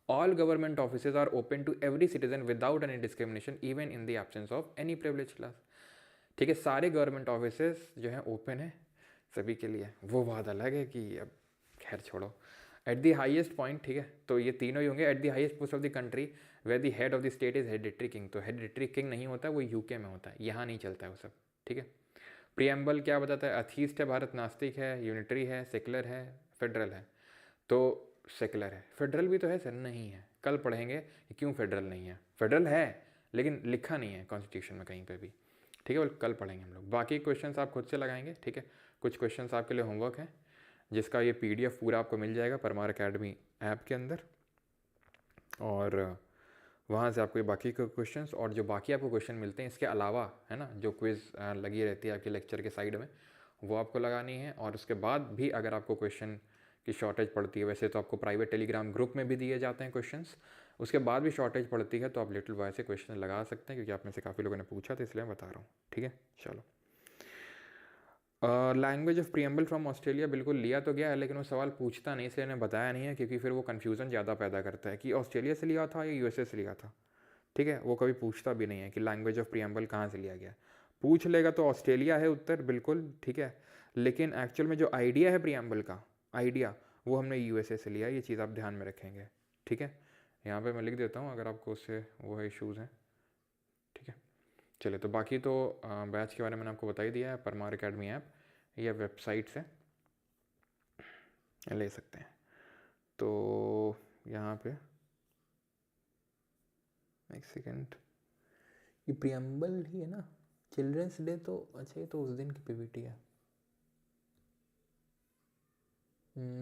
all government offices are open to every citizen without any discrimination even in the absence of any privilege class, ठीक है, सारे गवर्नमेंट ऑफिसेज जो हैं ओपन है सभी के लिए। वो बात अलग है कि अब खैर छोड़ो। एट द हाईएस्ट पॉइंट, ठीक है, तो ये तीनों ही होंगे। At the highest post of the country where the head of the state is hereditary king, तो हेरिडिटरी किंग नहीं होता, वो यूके में होता है, यहाँ नहीं चलता है वो सब, ठीक है। प्रियम्बल क्या बताता है? अथीस्ट है भारत, नास्तिक है, यूनिटरी है, सेकुलर है, फेडरल है। तो सेकुलर है, फेडरल भी तो है सर, नहीं है, कल पढ़ेंगे क्यों फेडरल नहीं है। फेडरल है लेकिन लिखा नहीं है कॉन्स्टिट्यूशन में कहीं पे भी, ठीक है, कल पढ़ेंगे हम लोग। बाकी क्वेश्चंस आप खुद से लगाएंगे, ठीक है। कुछ क्वेश्चंस आपके लिए होमवर्क है, जिसका ये PDF पूरा आपको मिल जाएगा परमार अकेडमी ऐप के अंदर, और वहाँ से आपको ये बाकी के क्वेश्चंस और जो बाकी आपको क्वेश्चन मिलते हैं इसके अलावा, है ना, जो क्विज़ लगी रहती है आपके लेक्चर के साइड में, वो आपको लगानी है। और उसके बाद भी अगर आपको क्वेश्चन की शॉर्टेज पड़ती है, वैसे तो आपको प्राइवेट टेलीग्राम ग्रुप में भी दिए जाते हैं क्वेश्चंस, उसके बाद भी शॉर्टेज पड़ती है तो आप लिटिल बॉय से क्वेश्चन लगा सकते हैं, क्योंकि आप में से काफ़ी लोगों ने पूछा था, इसलिए मैं बता रहा हूँ, ठीक है। चलो language of preamble from Australia बिल्कुल लिया तो गया है, लेकिन वो सवाल पूछता नहीं, इसलिए मैंने बताया नहीं है, क्योंकि फिर वो कन्फ्यूज़न ज़्यादा पैदा करता है कि ऑस्ट्रेलिया से लिया था या यूएसए से लिया था। ठीक है, वो कभी पूछता भी नहीं है कि लैंग्वेज ऑफ प्रियम्बल कहाँ से लिया गया। पूछ लेगा तो ऑस्ट्रेलिया है उत्तर बिल्कुल, ठीक है, लेकिन एक्चुअल में जो आइडिया है प्रियम्बल का आइडिया, वो हमने यूएसए से लिया। ये चीज़ आप ध्यान में रखेंगे, ठीक है। यहाँ पे मैं लिख देता हूँ अगर आपको उससे वो है इशूज़ हैं, ठीक है। चलिए, तो बाकी तो बैच के बारे में मैंने आपको बता ही दिया है। परमार अकेडमी ऐप या वेबसाइट से ले सकते हैं। तो यहाँ पे एक सेकेंड, ये प्रियम्बल ही है ना, चिल्ड्रंस डे तो अच्छा, ये तो उस दिन की पीपीटी है।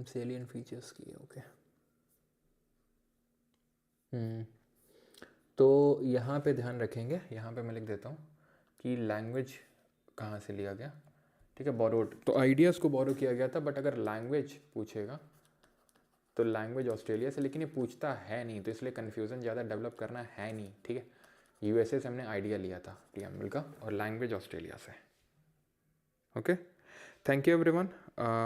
सेलियन फीचर्स की, ओके। तो यहाँ पे ध्यान रखेंगे, यहाँ पे मैं लिख देता हूँ कि लैंग्वेज कहाँ से लिया गया, ठीक है, बोरोड। तो आइडियाज़ को बोरो किया गया था, बट अगर लैंग्वेज पूछेगा तो लैंग्वेज ऑस्ट्रेलिया से, लेकिन ये पूछता है नहीं, तो इसलिए कन्फ्यूज़न ज़्यादा डेवलप करना है नहीं, ठीक है। यूएसए से हमने आइडिया लिया था प्रियम्बल का, और लैंग्वेज ऑस्ट्रेलिया से। Okay, thank you everyone.